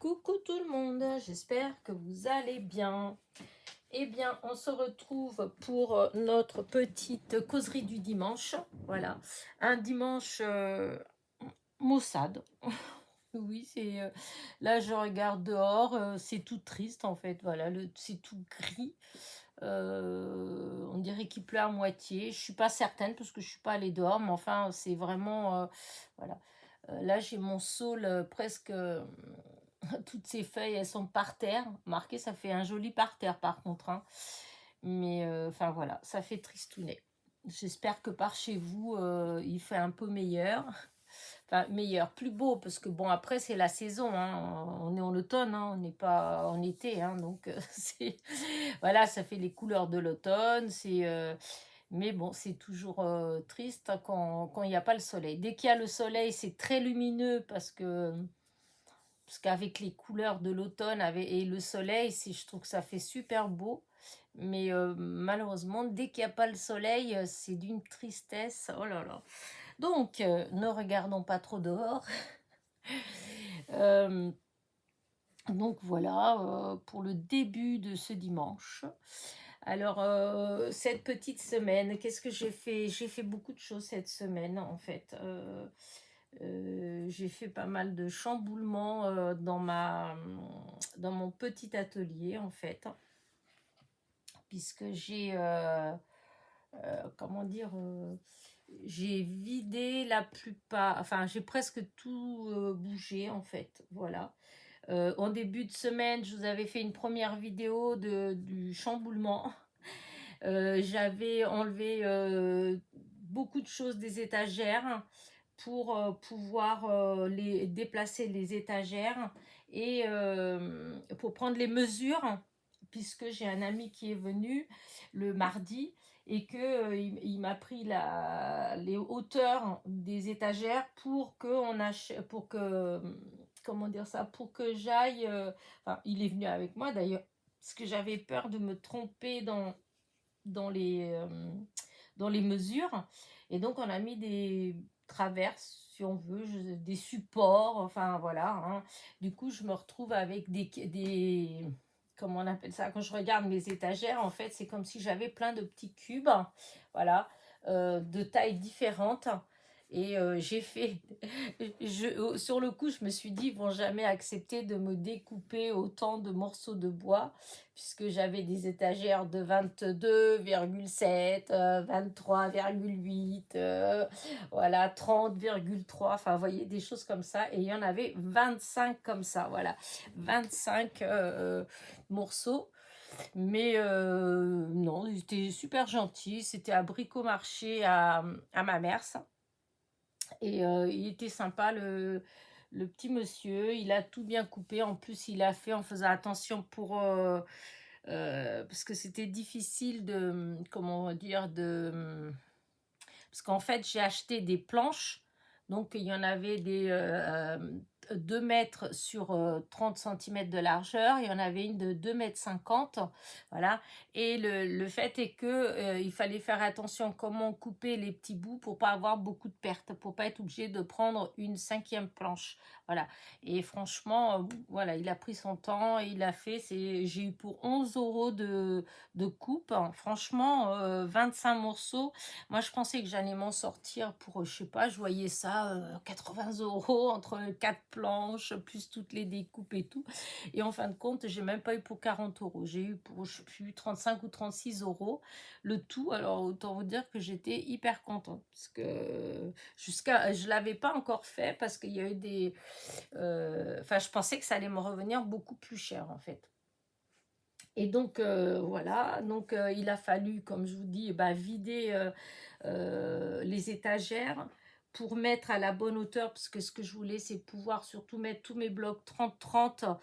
Coucou tout le monde, j'espère que vous allez bien. Eh bien, on se retrouve pour notre petite causerie du dimanche. Voilà, un dimanche maussade. Oui, c'est là je regarde dehors, c'est tout triste en fait. Voilà, c'est tout gris. On dirait qu'il pleut à moitié. Je suis pas certaine parce que je suis pas allée dehors, mais enfin c'est vraiment voilà. Là j'ai mon saule presque toutes ces feuilles elles sont par terre. Marqué, ça fait un joli parterre par contre, hein. Mais enfin voilà, ça fait tristounet. J'espère que par chez vous il fait un peu meilleur. Enfin, meilleur, plus beau, parce que bon, après, c'est la saison, hein. On est en automne, hein, on n'est pas en été, hein, donc c'est... Voilà, ça fait les couleurs de l'automne, mais bon, c'est toujours triste quand il n'y a pas le soleil. Dès qu'il y a le soleil, c'est très lumineux, parce qu'avec les couleurs de l'automne et le soleil, je trouve que ça fait super beau. Mais malheureusement, dès qu'il n'y a pas le soleil, c'est d'une tristesse. Oh là là. Donc, ne regardons pas trop dehors. Euh, donc voilà pour le début de ce dimanche. Alors, cette petite semaine, qu'est-ce que j'ai fait? J'ai fait beaucoup de choses cette semaine, en fait. J'ai fait pas mal de chamboulements dans mon petit atelier, en fait. Puisque j'ai, comment dire... j'ai vidé la plupart, enfin j'ai presque tout bougé en fait, voilà. En début de semaine, je vous avais fait une première vidéo du chamboulement. J'avais enlevé beaucoup de choses des étagères pour pouvoir déplacer les étagères et pour prendre les mesures, puisque j'ai un ami qui est venu le mardi et que il m'a pris les hauteurs des étagères pour que comment dire ça, pour que j'aille enfin, il est venu avec moi d'ailleurs parce que j'avais peur de me tromper dans les euh, dans les mesures, et donc on a mis des traverses, si on veut, des supports, enfin voilà, hein. Du coup je me retrouve avec des comment on appelle ça, quand je regarde mes étagères, en fait c'est comme si j'avais plein de petits cubes, voilà, de tailles différentes. Et j'ai fait, sur le coup, je me suis dit, ils vont jamais accepter de me découper autant de morceaux de bois, puisque j'avais des étagères de 22,7, 23,8, voilà, 30,3, enfin, vous voyez, des choses comme ça. Et il y en avait 25 comme ça, voilà, 25 morceaux. Mais non, ils étaient super gentils. C'était à Bricomarché à Mamers. Et il était sympa, le petit monsieur. Il a tout bien coupé. En plus, il a fait en faisant attention parce que c'était difficile comment dire, parce qu'en fait, j'ai acheté des planches. Donc, il y en avait 2 mètres sur 30 cm de largeur. Il y en avait une de 2,50 m. Voilà. Et le fait est que il fallait faire attention comment couper les petits bouts pour pas avoir beaucoup de pertes, pour pas être obligé de prendre une 5e planche. Voilà. Et franchement, voilà, il a pris son temps et il a fait. J'ai eu pour 11 € de coupe. Franchement, 25 morceaux. Moi, je pensais que j'allais m'en sortir pour, je sais pas, je voyais ça 80 € entre 4 planches, plus toutes les découpes et tout. Et en fin de compte, j'ai même pas eu pour 40 €. J'ai eu pour, je sais plus, 35 ou 36 € le tout. Alors, autant vous dire que j'étais hyper contente. Parce que je l'avais pas encore fait parce qu'il y a eu des... Enfin, je pensais que ça allait me revenir beaucoup plus cher, en fait. Et donc, voilà, donc il a fallu, comme je vous dis, vider les étagères pour mettre à la bonne hauteur, parce que ce que je voulais, c'est pouvoir surtout mettre tous mes blocs 30-30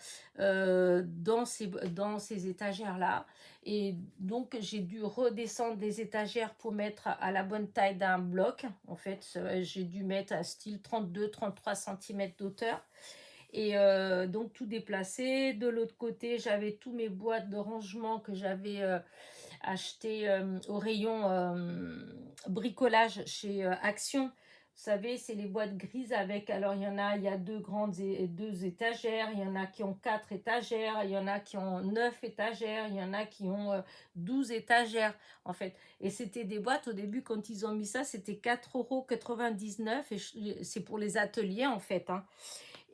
dans ces étagères-là. Et donc, j'ai dû redescendre des étagères pour mettre à la bonne taille d'un bloc. En fait, j'ai dû mettre à style 32-33 cm d'hauteur. Et donc tout déplacé. De l'autre côté, j'avais tous mes boîtes de rangement que j'avais acheté au rayon bricolage chez Action, savez, c'est les boîtes grises avec, alors il y a deux étagères, il y en a qui ont 4 étagères, il y en a qui ont 9 étagères, il y en a qui ont 12 étagères, en fait. Et c'était des boîtes, au début, quand ils ont mis ça, c'était 4,99 € et c'est pour les ateliers, en fait, hein.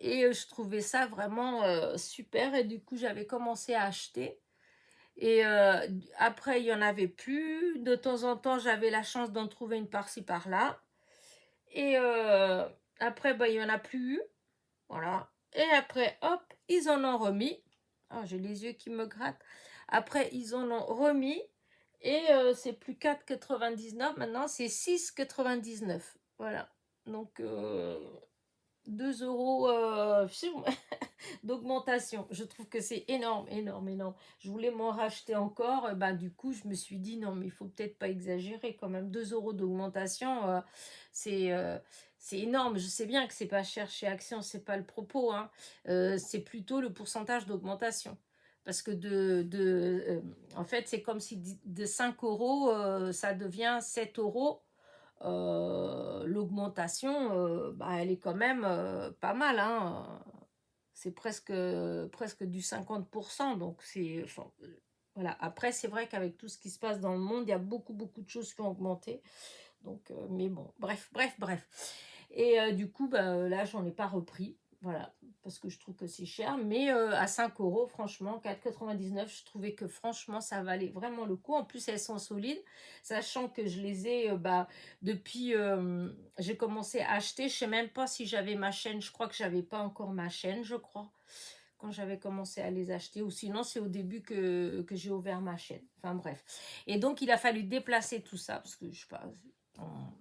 Et je trouvais ça vraiment super et du coup, j'avais commencé à acheter. Et après, il y en avait plus. De temps en temps, j'avais la chance d'en trouver une par-ci, par-là. Et après, bah, il n'y en a plus eu. Voilà. Et après, hop, ils en ont remis. Ah, j'ai les yeux qui me grattent. Après, ils en ont remis. Et c'est plus 4,99. Maintenant, c'est 6,99. Voilà. Donc, 2 € d'augmentation. Je trouve que c'est énorme, énorme, énorme. Je voulais m'en racheter encore. Et ben, du coup, je me suis dit, non, mais il faut peut-être pas exagérer quand même. 2 € d'augmentation, c'est c'est énorme. Je sais bien que c'est pas cher chez Action, c'est pas le propos, hein. C'est plutôt le pourcentage d'augmentation. Parce que en fait, c'est comme si de 5 € ça devient 7 €. L'augmentation, bah, elle est quand même pas mal, hein. C'est presque du 50%. Donc, c'est. Enfin, voilà. Après, c'est vrai qu'avec tout ce qui se passe dans le monde, il y a beaucoup, beaucoup de choses qui ont augmenté. Donc, mais bon, bref, bref, bref. Et du coup, bah, là, j'en ai pas repris. Voilà, parce que je trouve que c'est cher. Mais à 5 €, franchement, 4,99 €, je trouvais que franchement, ça valait vraiment le coup. En plus, elles sont solides, sachant que je les ai bah, depuis. J'ai commencé à acheter. Je sais même pas si j'avais ma chaîne. Je crois que j'avais pas encore ma chaîne, je crois, quand j'avais commencé à les acheter. Ou sinon, c'est au début que j'ai ouvert ma chaîne. Enfin, bref. Et donc, il a fallu déplacer tout ça, parce que je sais pas.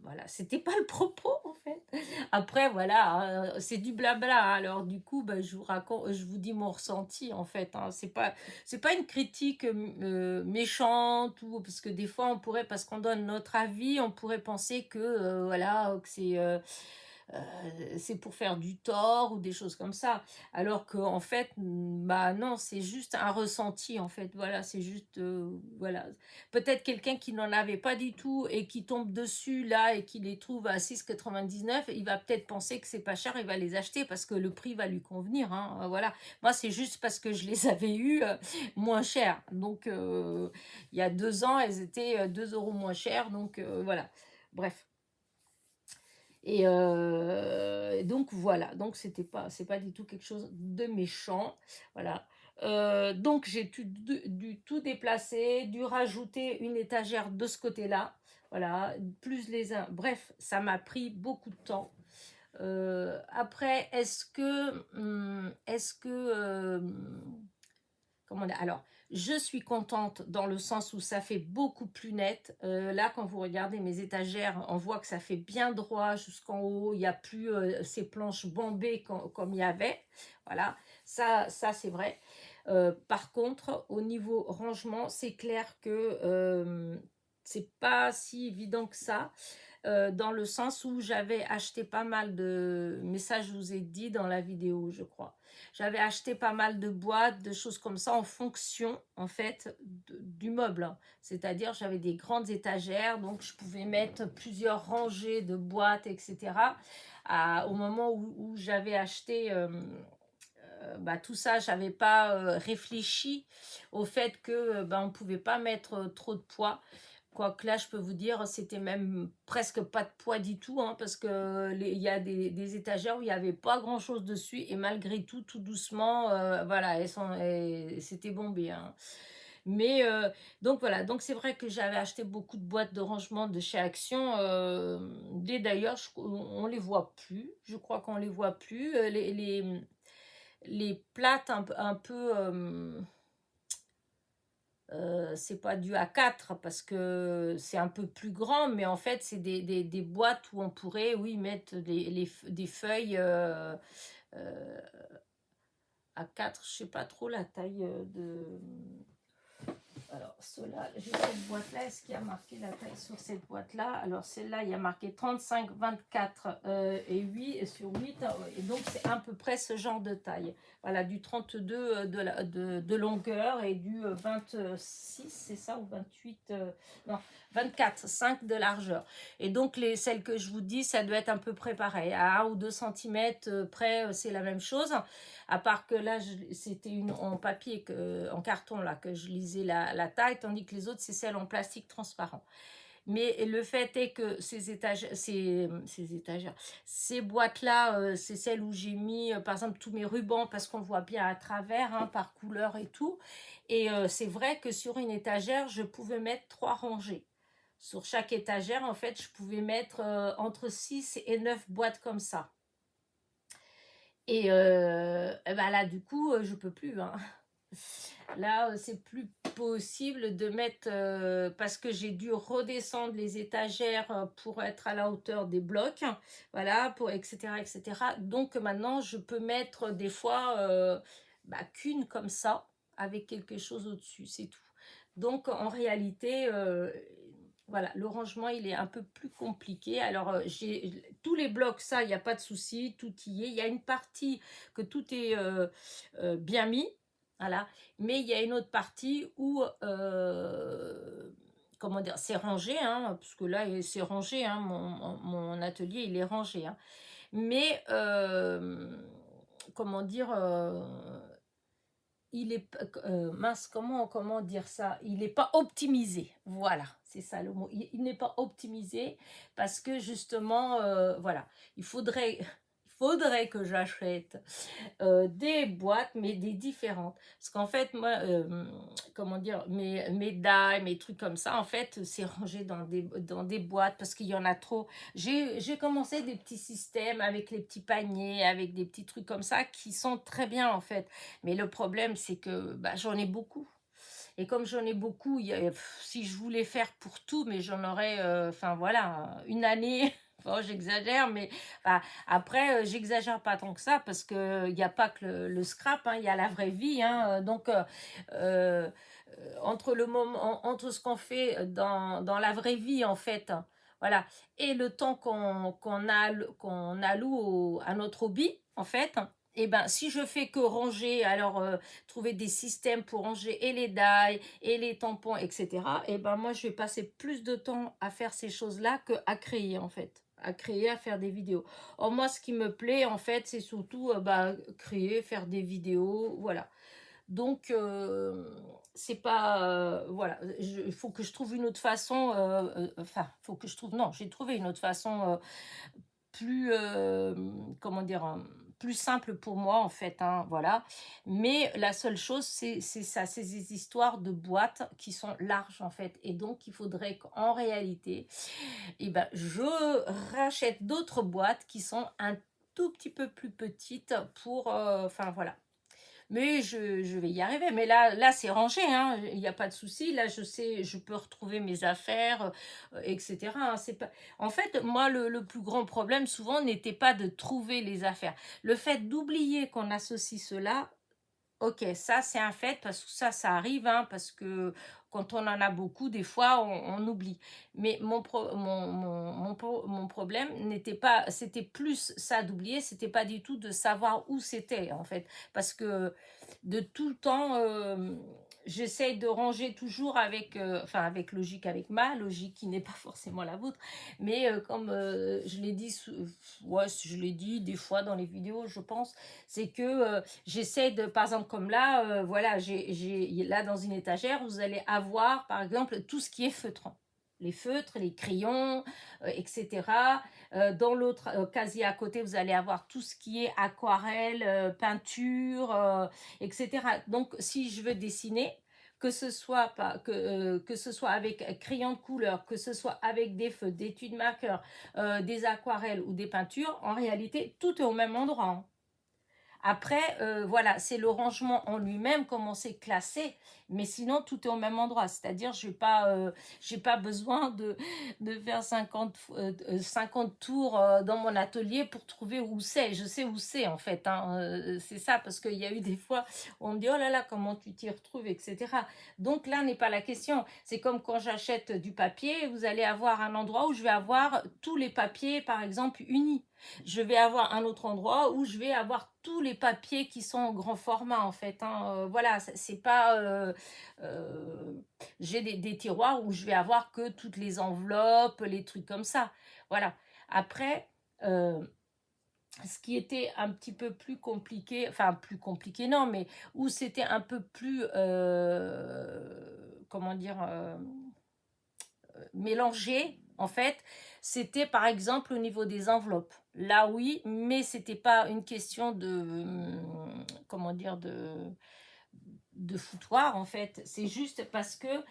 Voilà, c'était pas le propos en fait. Après, voilà, c'est du blabla, hein. Alors du coup, bah, je vous raconte, je vous dis mon ressenti en fait, hein. C'est pas une critique méchante, ou parce que des fois on pourrait, parce qu'on donne notre avis, on pourrait penser que voilà, que c'est pour faire du tort ou des choses comme ça. Alors que en fait, bah non, c'est juste un ressenti en fait. Voilà, c'est juste voilà. Peut-être quelqu'un qui n'en avait pas du tout et qui tombe dessus là et qui les trouve à 6,99, il va peut-être penser que c'est pas cher, il va les acheter parce que le prix va lui convenir, hein. Voilà. Moi, c'est juste parce que je les avais eus moins chers. Donc il y a 2 ans, elles étaient 2 € moins chères. Donc voilà. Bref. Et donc voilà, donc c'est pas du tout quelque chose de méchant, voilà. Donc j'ai dû tout déplacer, dû rajouter une étagère de ce côté-là, voilà, plus les uns. Bref, ça m'a pris beaucoup de temps. Après, comment dire, alors, je suis contente dans le sens où ça fait beaucoup plus net. Là, quand vous regardez mes étagères, on voit que ça fait bien droit jusqu'en haut. Il n'y a plus ces planches bombées comme il y avait. Voilà, ça c'est vrai. Par contre, au niveau rangement, c'est clair que c'est pas si évident que ça. Dans le sens où j'avais acheté pas mal de... Mais ça, je vous ai dit dans la vidéo, je crois. J'avais acheté pas mal de boîtes, de choses comme ça en fonction, en fait, du meuble, hein. C'est-à-dire, j'avais des grandes étagères, donc je pouvais mettre plusieurs rangées de boîtes, etc. Au moment où j'avais acheté... bah, tout ça, j'avais pas réfléchi au fait que bah, on pouvait pas mettre trop de poids. Quoique là, je peux vous dire, c'était même presque pas de poids du tout, hein, parce que il y a des étagères où il n'y avait pas grand-chose dessus, et malgré tout, tout doucement, voilà, c'était bombé, hein. Mais donc voilà, donc c'est vrai que j'avais acheté beaucoup de boîtes de rangement de chez Action. D'ailleurs, on les voit plus. Je crois qu'on les voit plus. Les plates un peu c'est pas du A4 parce que c'est un peu plus grand, mais en fait, c'est des boîtes où on pourrait, oui, mettre des feuilles A4. Je sais pas trop la taille de... Alors, ceux-là, j'ai cette boîte-là. Est-ce qu'il y a marqué la taille sur cette boîte-là? Alors, celle-là, il y a marqué 35, 24 et 8 sur 8. Et donc, c'est à peu près ce genre de taille. Voilà, du 32 de longueur et du 26, c'est ça, ou 28 non, 24, 5 de largeur. Et donc, celles que je vous dis, ça doit être à peu près pareil. À 1 ou 2 cm près, c'est la même chose. À part que là, c'était une en papier, en carton, là, que je lisais la taille, tandis que les autres, c'est celle en plastique transparent. Mais le fait est que ces boîtes-là, c'est celles où j'ai mis, par exemple, tous mes rubans, parce qu'on voit bien à travers, hein, par couleur et tout. Et c'est vrai que sur une étagère, je pouvais mettre 3 rangées. Sur chaque étagère, en fait, je pouvais mettre entre 6 et 9 boîtes comme ça. Et ben là, du coup, je peux plus, hein. Là, c'est plus possible de mettre, parce que j'ai dû redescendre les étagères pour être à la hauteur des blocs, voilà, etc., etc. Donc maintenant, je peux mettre des fois qu'une comme ça, avec quelque chose au-dessus, c'est tout. Donc en réalité, voilà, le rangement, il est un peu plus compliqué. Alors, j'ai tous les blocs, ça, il n'y a pas de souci, tout y est. Il y a une partie que tout est bien mis, voilà. Mais il y a une autre partie où, comment dire, c'est rangé, hein, parce que là, c'est rangé, hein, mon atelier, il est rangé. Hein. Mais, comment dire, il est mince, comment dire ça, il n'est pas optimisé, voilà, c'est ça le mot, il n'est pas optimisé parce que justement voilà, il faudrait que j'achète des boîtes, mais des différentes. Parce qu'en fait, moi, comment dire, mes dalles, mes trucs comme ça, en fait, c'est rangé dans des boîtes parce qu'il y en a trop. J'ai commencé des petits systèmes avec les petits paniers, avec des petits trucs comme ça qui sont très bien, en fait. Mais le problème, c'est que j'en ai beaucoup. Et comme j'en ai beaucoup, si je voulais faire pour tout, mais j'en aurais, enfin voilà, une année. Bon, j'exagère, mais après, j'exagère pas tant que ça parce qu'il n'y a pas que le scrap, hein, il y a la vraie vie. Hein, donc, euh, entre ce qu'on fait dans la vraie vie, en fait, hein, voilà, et le temps qu'on alloue à notre hobby, en fait, et ben si je fais que ranger, alors trouver des systèmes pour ranger et les dailles et les tampons, etc. Et ben moi je vais passer plus de temps à faire ces choses-là que à créer en fait, à créer, à faire des vidéos. Or moi ce qui me plaît en fait c'est surtout créer, faire des vidéos, voilà. Donc c'est pas voilà, il faut que je trouve une autre façon, faut que je trouve, non, j'ai trouvé une autre façon plus, comment dire, plus simple pour moi en fait, hein, voilà. Mais la seule chose, c'est ça, c'est ces histoires de boîtes qui sont larges en fait. Et donc, il faudrait qu'en réalité, je rachète d'autres boîtes qui sont un tout petit peu plus petites pour, enfin voilà. Mais je vais y arriver. Mais là c'est rangé, hein. Il n'y a pas de souci. Là, je sais, je peux retrouver mes affaires, etc. Hein. C'est pas... En fait, moi, le plus grand problème, souvent, n'était pas de trouver les affaires. Le fait d'oublier qu'on associe cela, ok, ça, c'est un fait, parce que ça arrive, hein, parce que quand on en a beaucoup, des fois, on oublie. Mais mon problème n'était pas, c'était plus ça d'oublier, c'était pas du tout de savoir où c'était, en fait. Parce que de tout le temps, j'essaye de ranger toujours avec logique, avec ma logique qui n'est pas forcément la vôtre. Mais comme je l'ai dit, ouais, je l'ai dit des fois dans les vidéos, je pense, c'est que j'essaie de, par exemple, comme là, voilà, là dans une étagère, vous allez avoir, par exemple, tout ce qui est feutrant. Les feutres, les crayons, etc. Dans l'autre casier à côté, vous allez avoir tout ce qui est aquarelle, peinture, etc. Donc, si je veux dessiner, que ce soit avec crayon de couleur, que ce soit avec des feutres, des tubes marqueurs, des aquarelles ou des peintures, en réalité, tout est au même endroit. Hein. Après, voilà, c'est le rangement en lui-même, comment c'est classé, mais sinon, tout est au même endroit. C'est-à-dire, j'ai pas besoin de faire 50 tours dans mon atelier pour trouver où c'est. Je sais où c'est, en fait. Hein. C'est ça, parce qu'il y a eu des fois où on me dit, oh là là, comment tu t'y retrouves, etc. Donc là n'est pas la question. C'est comme quand j'achète du papier, vous allez avoir un endroit où je vais avoir tous les papiers, par exemple, unis. Je vais avoir un autre endroit où je vais avoir tous les papiers qui sont en grand format en fait. Hein. Voilà, c'est pas. J'ai des tiroirs où je vais avoir que toutes les enveloppes, les trucs comme ça. Voilà. Après, euh, ce qui était un petit peu plus compliqué, enfin plus compliqué non, mais où c'était un peu plus, comment dire, mélangé, en fait, c'était par exemple au niveau des enveloppes. Là, oui, mais c'était pas une question de, comment dire, de foutoir en fait. C'est juste parce que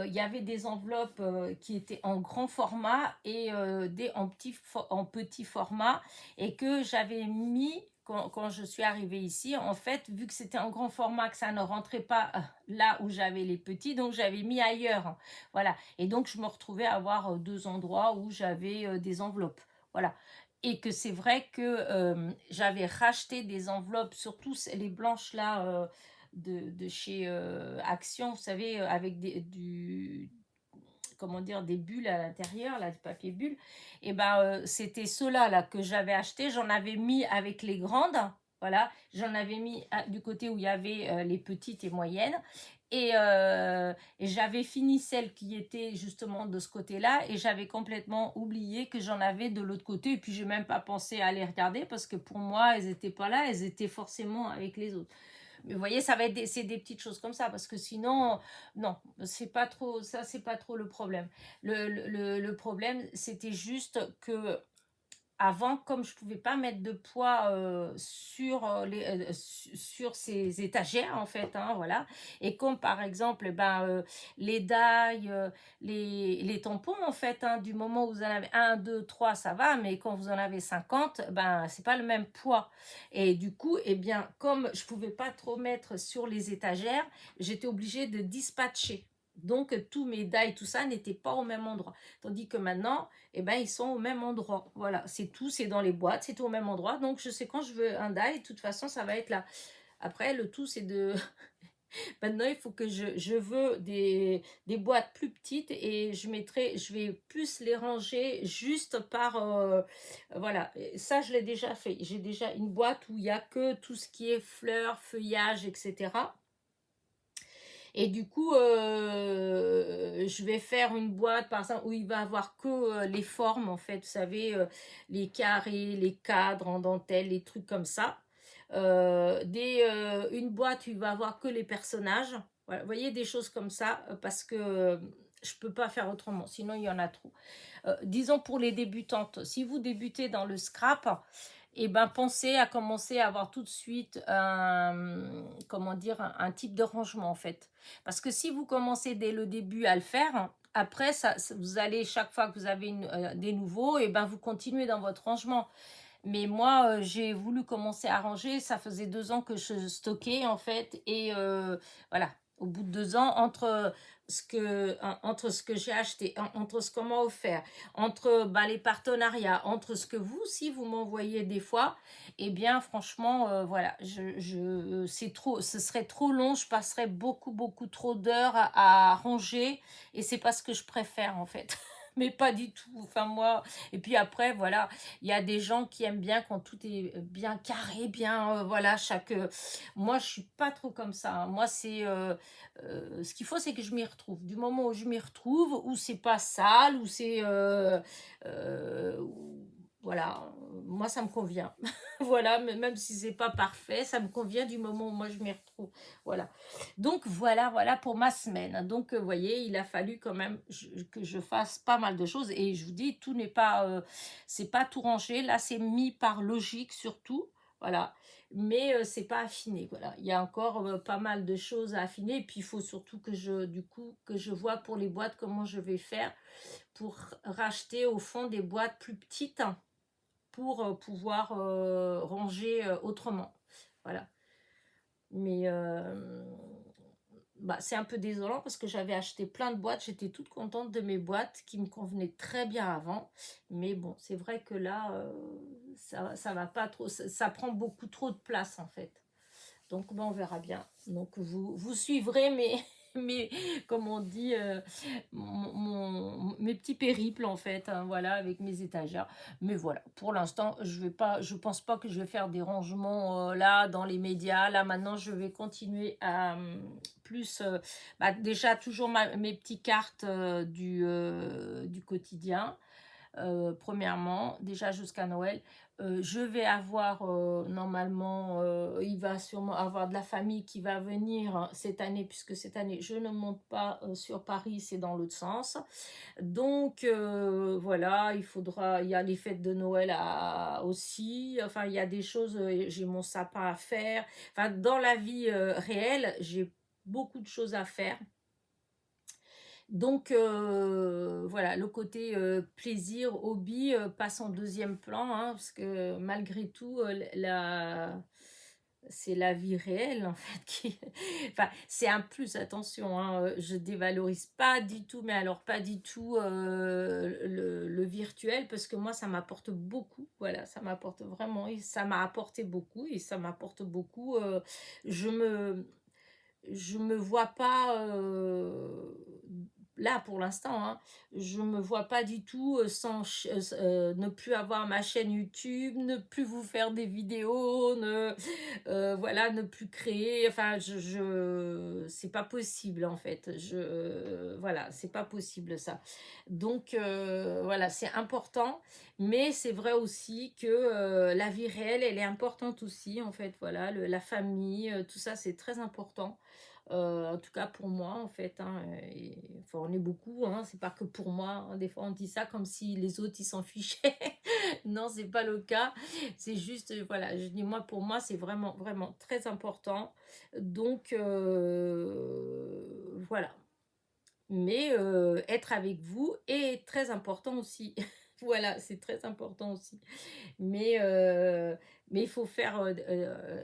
il y avait des enveloppes qui étaient en grand format et des en petit format et que j'avais mis quand je suis arrivée ici, en fait, vu que c'était en grand format, que ça ne rentrait pas là où j'avais les petits, donc j'avais mis ailleurs. Voilà. Et donc, je me retrouvais à avoir deux endroits où j'avais des enveloppes. Voilà. Et que c'est vrai que j'avais racheté des enveloppes, surtout les blanches là, de chez Action, vous savez, avec comment dire, des bulles à l'intérieur, là, du papier bulle. Et ben, c'était ceux-là là, que j'avais acheté. J'en avais mis avec les grandes. Voilà, j'en avais mis du côté où il y avait les petites et moyennes. Et j'avais fini celles qui étaient justement de ce côté-là et j'avais complètement oublié que j'en avais de l'autre côté. Et puis, j'ai même pas pensé à les regarder parce que pour moi, elles n'étaient pas là, elles étaient forcément avec les autres. Mais vous voyez, ça va être c'est des petites choses comme ça, parce que sinon, non, c'est pas trop, ça, c'est pas trop le problème. Le problème, c'était juste que avant, comme je pouvais pas mettre de poids sur ces étagères en fait, hein, voilà. Et comme par exemple, ben les dailles, les tampons en fait, hein, du moment où vous en avez un, deux, trois, ça va, mais quand vous en avez 50, ben c'est pas le même poids. Et du coup, eh bien, comme je pouvais pas trop mettre sur les étagères, j'étais obligée de dispatcher. Donc tous mes dailles, tout ça n'était pas au même endroit. Tandis que maintenant, eh ben, ils sont au même endroit. Voilà, c'est tout, c'est dans les boîtes, c'est tout au même endroit. Donc, je sais quand je veux un die, de toute façon, ça va être là. Après, le tout, c'est de... Maintenant, il faut que je veux des boîtes plus petites et je vais plus les ranger juste par... voilà, et ça, je l'ai déjà fait. J'ai déjà une boîte où il n'y a que tout ce qui est fleurs, feuillage, etc. Et du coup, je vais faire une boîte, par exemple, où il va avoir que les formes, en fait, vous savez, les carrés, les cadres en dentelle, les trucs comme ça. Une boîte où il va avoir que les personnages. Voilà, vous voyez, des choses comme ça, parce que je peux pas faire autrement, sinon il y en a trop. Disons pour les débutantes, si vous débutez dans le scrap, et ben pensez à commencer à avoir tout de suite comment dire, un type de rangement en fait. Parce que si vous commencez dès le début à le faire, après vous allez chaque fois que vous avez des nouveaux, et ben vous continuez dans votre rangement. Mais moi, j'ai voulu commencer à ranger. Ça faisait 2 ans que je stockais, en fait. Et voilà, au bout de 2 ans, entre ce que j'ai acheté, entre ce qu'on m'a offert, entre bah, les partenariats, entre ce que vous, si vous m'envoyez des fois, eh bien, franchement, voilà, c'est trop, ce serait trop long. Je passerais beaucoup, beaucoup trop d'heures à ranger. Et c'est pas ce que je préfère, en fait. Mais pas du tout. Enfin, moi, et puis après, voilà, il y a des gens qui aiment bien quand tout est bien carré, bien, voilà, moi, je suis pas trop comme ça. Hein. Moi, ce qu'il faut, c'est que je m'y retrouve. Du moment où je m'y retrouve, où c'est pas sale, où c'est... voilà, moi, ça me convient. Voilà, mais même si c'est pas parfait, ça me convient du moment où moi, je m'y retrouve. Voilà. Donc voilà pour ma semaine. Donc vous voyez, il a fallu quand même que je fasse pas mal de choses et je vous dis, tout n'est pas, c'est pas tout rangé. Là, c'est mis par logique surtout, voilà. Mais c'est pas affiné, voilà. Il y a encore pas mal de choses à affiner. Et puis il faut surtout que je vois pour les boîtes comment je vais faire pour racheter au fond des boîtes plus petites pour pouvoir ranger autrement. voilà. Mais bah, c'est un peu désolant parce que j'avais acheté plein de boîtes, j'étais toute contente de mes boîtes qui me convenaient très bien avant. Mais bon, c'est vrai que là, ça va pas trop, ça prend beaucoup trop de place en fait. Donc, ben, on verra bien. Donc, vous suivrez mes, comme on dit, mes petits périples, en fait, hein, voilà, avec mes étagères. Mais voilà, pour l'instant, je pense pas que je vais faire des rangements là, dans les médias. Là, maintenant, je vais continuer à plus, bah, déjà, toujours mes petites cartes du quotidien. Premièrement, déjà jusqu'à Noël. Je vais avoir normalement, il va sûrement avoir de la famille qui va venir cette année, puisque cette année je ne monte pas sur Paris, c'est dans l'autre sens. Donc voilà, il y a les fêtes de Noël aussi, enfin il y a des choses, j'ai mon sapin à faire. Enfin, dans la vie réelle, j'ai beaucoup de choses à faire. Donc voilà, le côté plaisir, hobby passe en deuxième plan, hein, parce que malgré tout, c'est la vie réelle en fait qui... Enfin, c'est un plus, attention, hein, je dévalorise pas du tout, mais alors pas du tout le virtuel, parce que moi ça m'apporte beaucoup, voilà, ça m'apporte vraiment, et ça m'a apporté beaucoup, et ça m'apporte beaucoup. Je me je me vois pas là pour l'instant, hein, je me vois pas du tout ne plus avoir ma chaîne YouTube, ne plus vous faire des vidéos, voilà, ne plus créer. Enfin, c'est pas possible en fait. Voilà, c'est pas possible ça. Donc voilà, c'est important, mais c'est vrai aussi que la vie réelle, elle est importante aussi en fait. Voilà, la famille, tout ça, c'est très important. En tout cas pour moi en fait, hein, et, enfin, on est beaucoup, hein, c'est pas que pour moi, hein. Des fois on dit ça comme si les autres ils s'en fichaient. Non, c'est pas le cas, c'est juste voilà, je dis moi, pour moi c'est vraiment vraiment très important. Donc voilà, mais être avec vous est très important aussi. Voilà, c'est très important aussi. Mais, il faut faire,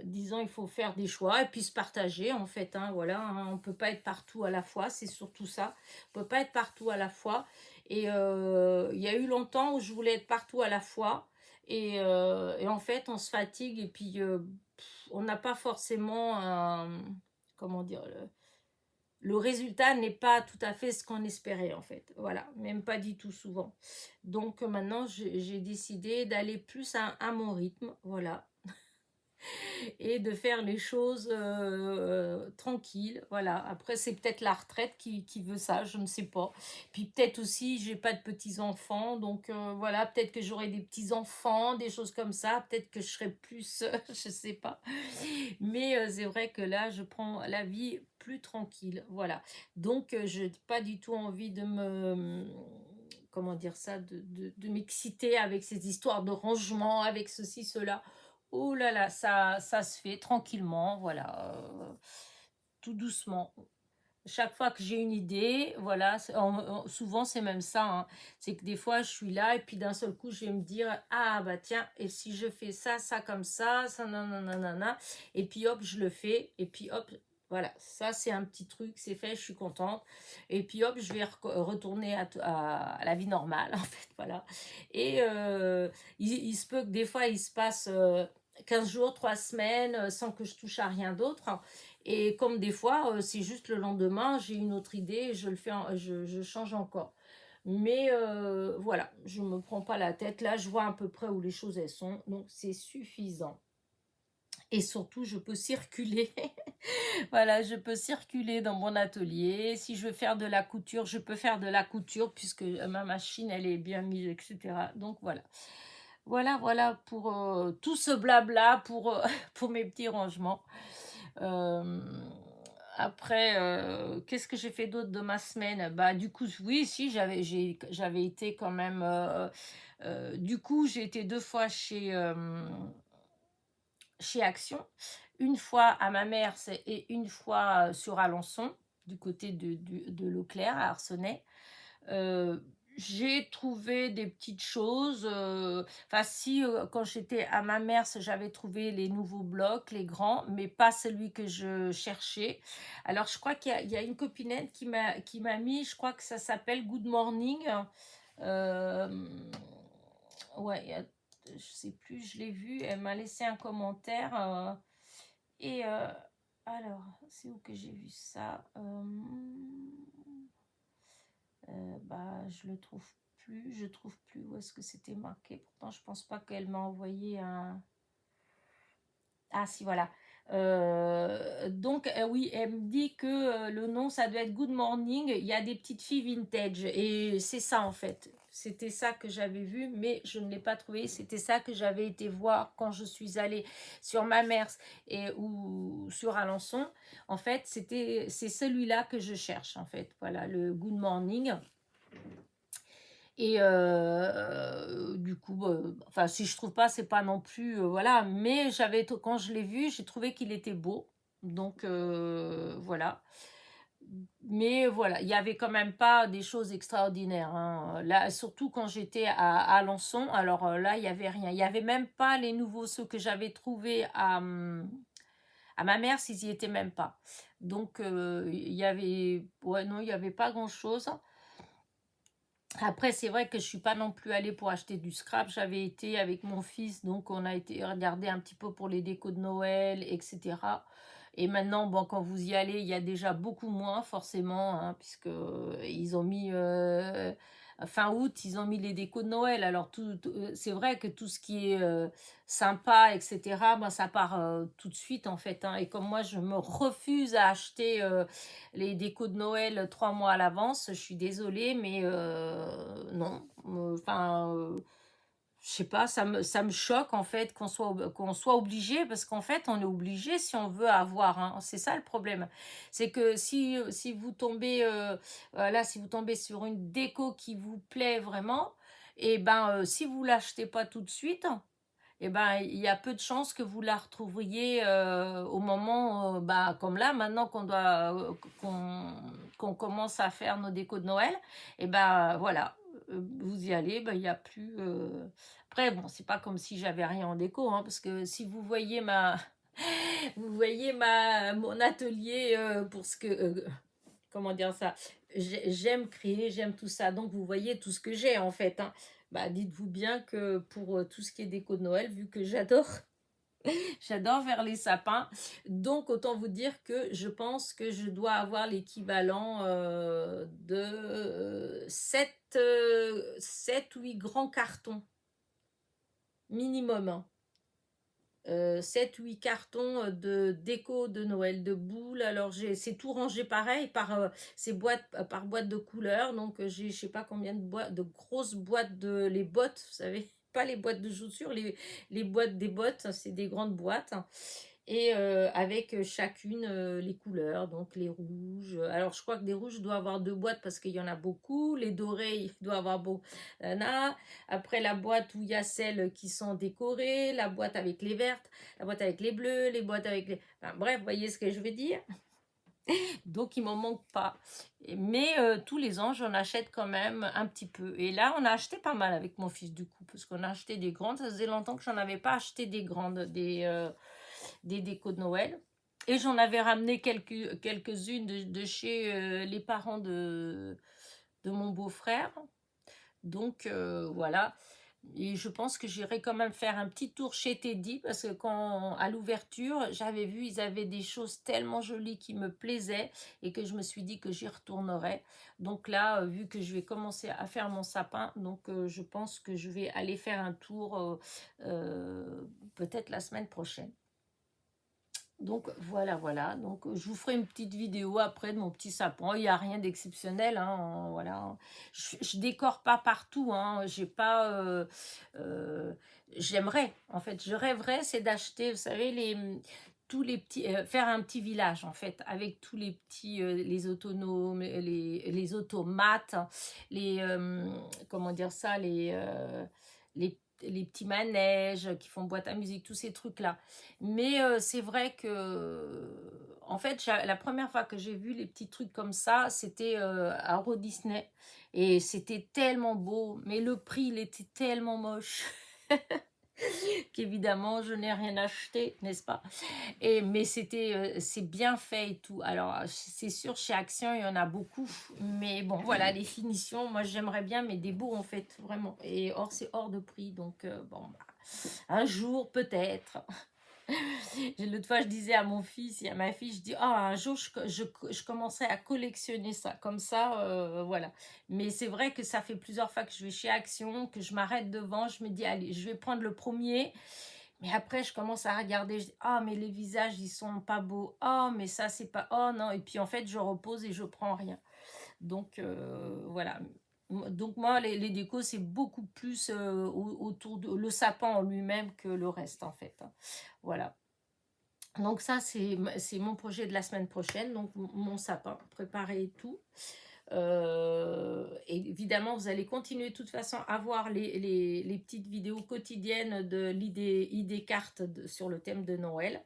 disons, il faut faire des choix et puis se partager en fait, hein, voilà, hein. On ne peut pas être partout à la fois, c'est surtout ça. On ne peut pas être partout à la fois. Et il y a eu longtemps où je voulais être partout à la fois. Et en fait, on se fatigue et puis on n'a pas forcément comment dire, le résultat n'est pas tout à fait ce qu'on espérait en fait, voilà, même pas du tout souvent. Donc maintenant j'ai décidé d'aller plus à mon rythme, voilà, et de faire les choses tranquilles, voilà. Après c'est peut-être la retraite qui veut ça, je ne sais pas. Puis peut-être aussi j'ai pas de petits enfants, donc voilà, peut-être que j'aurai des petits enfants, des choses comme ça, peut-être que je serai plus je sais pas. Mais c'est vrai que là je prends la vie plus tranquille, voilà. Donc je n'ai pas du tout envie de me, comment dire ça, de m'exciter avec ces histoires de rangement, avec ceci, cela. Oh là là, ça se fait tranquillement, voilà, tout doucement. Chaque fois que j'ai une idée, voilà, souvent c'est même ça, hein. C'est que des fois je suis là et puis d'un seul coup je vais me dire, ah bah tiens, et si je fais ça comme ça nanana, et puis hop, je le fais, et puis hop, voilà, ça c'est un petit truc, c'est fait, je suis contente, et puis hop, je vais retourner à la vie normale, en fait, voilà. Et il se peut que des fois il se passe 15 jours, 3 semaines sans que je touche à rien d'autre. Et comme des fois, c'est juste le lendemain, j'ai une autre idée et je change encore. Mais voilà, je ne me prends pas la tête. Là, je vois à peu près où les choses elles sont. Donc, c'est suffisant. Et surtout, je peux circuler. Voilà, je peux circuler dans mon atelier. Si je veux faire de la couture, je peux faire de la couture puisque ma machine, elle est bien mise, etc. Donc, voilà. Voilà pour tout ce blabla pour mes petits rangements. Euh, Après, qu'est-ce que j'ai fait d'autre de ma semaine? Bah, du coup, oui, si, j'avais été quand même. Du coup, j'ai été 2 fois chez Action. Une fois à ma mère et une fois sur Alençon, du côté de Leclerc, à Arcenay. Euh, j'ai trouvé des petites choses. Enfin, si, quand j'étais à ma mère, j'avais trouvé les nouveaux blocs, les grands, mais pas celui que je cherchais. Alors, je crois qu'il y a une copinette qui m'a mis, je crois que ça s'appelle Good Morning. Euh, ouais, je sais plus, je l'ai vu, elle m'a laissé un commentaire. Et alors, c'est où que j'ai vu ça? Bah, je trouve plus où est-ce que c'était marqué. Pourtant, je pense pas qu'elle m'a envoyé un. Ah si, voilà. Donc oui, elle me dit que le nom ça doit être Good Morning. Il y a des petites filles vintage et c'est ça en fait. C'était ça que j'avais vu, mais je ne l'ai pas trouvé. C'était ça que j'avais été voir quand je suis allée sur ma mère ou sur Alençon. En fait, c'est celui-là que je cherche en fait. Voilà, le Good Morning. Et du coup, enfin, si je trouve pas, c'est pas non plus, voilà. Mais quand je l'ai vu, j'ai trouvé qu'il était beau. Donc voilà. Mais voilà, il y avait quand même pas des choses extraordinaires, hein. Là, surtout quand j'étais à Alençon, alors là, il y avait rien. Il y avait même pas les nouveaux ceux que j'avais trouvés à ma mère, s'ils y étaient même pas. Donc il y avait, ouais, non, il y avait pas grand-chose. Après, c'est vrai que je suis pas non plus allée pour acheter du scrap. J'avais été avec mon fils, donc on a été regarder un petit peu pour les décos de Noël, etc. Et maintenant, bon, quand vous y allez, il y a déjà beaucoup moins, forcément, hein, puisque ils ont mis fin août, ils ont mis les décos de Noël. Alors, c'est vrai que tout ce qui est sympa, etc., ben, ça part tout de suite, en fait, hein. Et comme moi, je me refuse à acheter les décos de Noël 3 mois à l'avance, je suis désolée, mais non. Enfin, je sais pas, ça me choque en fait qu'on soit obligé, parce qu'en fait, on est obligé si on veut avoir, hein. C'est ça le problème. C'est que si vous tombez, là, si vous tombez sur une déco qui vous plaît vraiment, et ben, si vous l'achetez pas tout de suite, eh ben, il y a peu de chances que vous la retrouviez au moment, bah, comme là, maintenant qu'on commence à faire nos décos de Noël, et ben voilà, vous y allez, ben, il n'y a plus. Après, bon, c'est pas comme si j'avais rien en déco, hein, parce que si vous voyez mon atelier pour ce que, comment dire ça, j'aime créer, j'aime tout ça, donc vous voyez tout ce que j'ai en fait, hein. Bah, dites-vous bien que pour tout ce qui est déco de Noël, vu que j'adore faire les sapins, donc autant vous dire que je pense que je dois avoir l'équivalent de 7 ou 8 grands cartons minimum, hein. 7 ou 8 cartons de déco de Noël, de boules. Alors c'est tout rangé pareil par boîte de couleurs. Donc j'ai je sais pas combien de grosses boîtes les bottes, vous savez, pas les boîtes de chaussures, les boîtes des bottes, c'est des grandes boîtes. Et avec chacune les couleurs, donc les rouges. Alors je crois que des rouges, je dois avoir 2 boîtes parce qu'il y en a beaucoup. Les dorés, il doit avoir beaucoup. Après la boîte où il y a celles qui sont décorées, la boîte avec les vertes, la boîte avec les bleus, les boîtes avec les. Enfin, bref, vous voyez ce que je veux dire. Donc il m'en manque pas. Mais tous les ans, j'en achète quand même un petit peu. Et là, on a acheté pas mal avec mon fils du coup, parce qu'on a acheté des grandes. Ça faisait longtemps que j'en avais pas acheté des grandes, des décos de Noël. Et j'en avais ramené quelques-unes de chez les parents de mon beau-frère. Donc voilà. Et je pense que j'irai quand même faire un petit tour chez Teddy, parce que à l'ouverture, j'avais vu, ils avaient des choses tellement jolies qui me plaisaient, et que je me suis dit que j'y retournerais. Donc là, vu que je vais commencer à faire mon sapin, donc je pense que je vais aller faire un tour peut-être la semaine prochaine. Donc voilà. Donc je vous ferai une petite vidéo après de mon petit sapin. Il n'y a rien d'exceptionnel, hein, voilà. Je décore pas partout, hein. J'ai pas. J'aimerais, en fait, je rêverais, c'est d'acheter, vous savez, tous les petits, faire un petit village en fait, avec tous les petits, les autonomes, les automates, comment dire ça, les les petits manèges qui font boîte à musique, tous ces trucs-là. Mais c'est vrai que, en fait, la première fois que j'ai vu les petits trucs comme ça, c'était à Euro Disney. Et c'était tellement beau, mais le prix, il était tellement moche qu'évidemment, je n'ai rien acheté, n'est-ce pas? Mais c'est bien fait et tout. Alors, c'est sûr, chez Action, il y en a beaucoup. Mais bon, voilà, les finitions, moi, j'aimerais bien, mais des beaux, en fait, vraiment. Et or, c'est hors de prix. Donc, bon, bah, un jour, peut-être. L'autre fois, je disais à mon fils et à ma fille, je dis, ah, un jour, je commencerai à collectionner ça. Comme ça, voilà. Mais c'est vrai que ça fait plusieurs fois que je vais chez Action, que je m'arrête devant, je me dis, allez, je vais prendre le premier. Mais après, je commence à regarder, je dis, ah, mais les visages, ils sont pas beaux. Oh, mais ça, c'est pas, oh non. Et puis, en fait, je repose et je prends rien. Donc, voilà. Donc, moi, les décos, c'est beaucoup plus autour de le sapin en lui-même que le reste, en fait. Voilà. Donc, ça, c'est mon projet de la semaine prochaine. Donc, mon sapin, préparé et tout. Et évidemment, vous allez continuer de toute façon à voir les petites vidéos quotidiennes de l'idée carte sur le thème de Noël.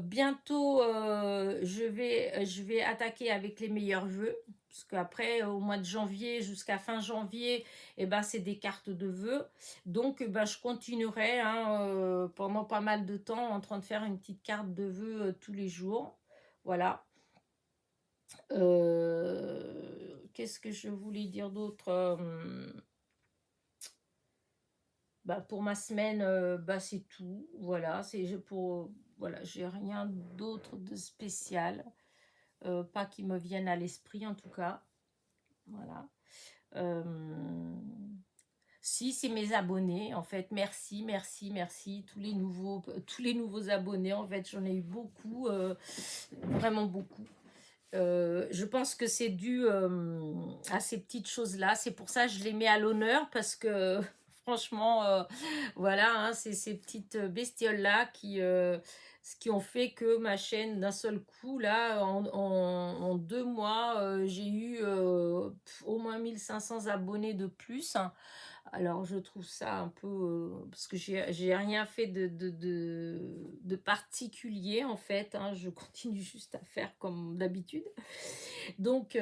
Bientôt, je vais attaquer avec les meilleurs vœux, parce qu'après, au mois de janvier jusqu'à fin janvier, eh ben, c'est des cartes de vœux. Donc, ben, je continuerai hein, pendant pas mal de temps en train de faire une petite carte de vœux tous les jours. Voilà. Qu'est-ce que je voulais dire d'autre bah, pour ma semaine, bah, c'est tout. Voilà, voilà, j'ai rien d'autre de spécial. Pas qui me vienne à l'esprit en tout cas. Voilà. Euh, Si, c'est mes abonnés. En fait, merci, merci, merci. Tous les nouveaux abonnés. En fait, j'en ai eu beaucoup, vraiment beaucoup. Je pense que c'est dû à ces petites choses-là. C'est pour ça que je les mets à l'honneur parce que franchement, voilà, hein, c'est ces petites bestioles-là qui ont fait que ma chaîne, d'un seul coup, là, en 2 mois, j'ai eu au moins 1500 abonnés de plus. Alors, je trouve ça un peu... parce que j'ai rien fait de particulier, en fait. Hein. Je continue juste à faire comme d'habitude. Donc,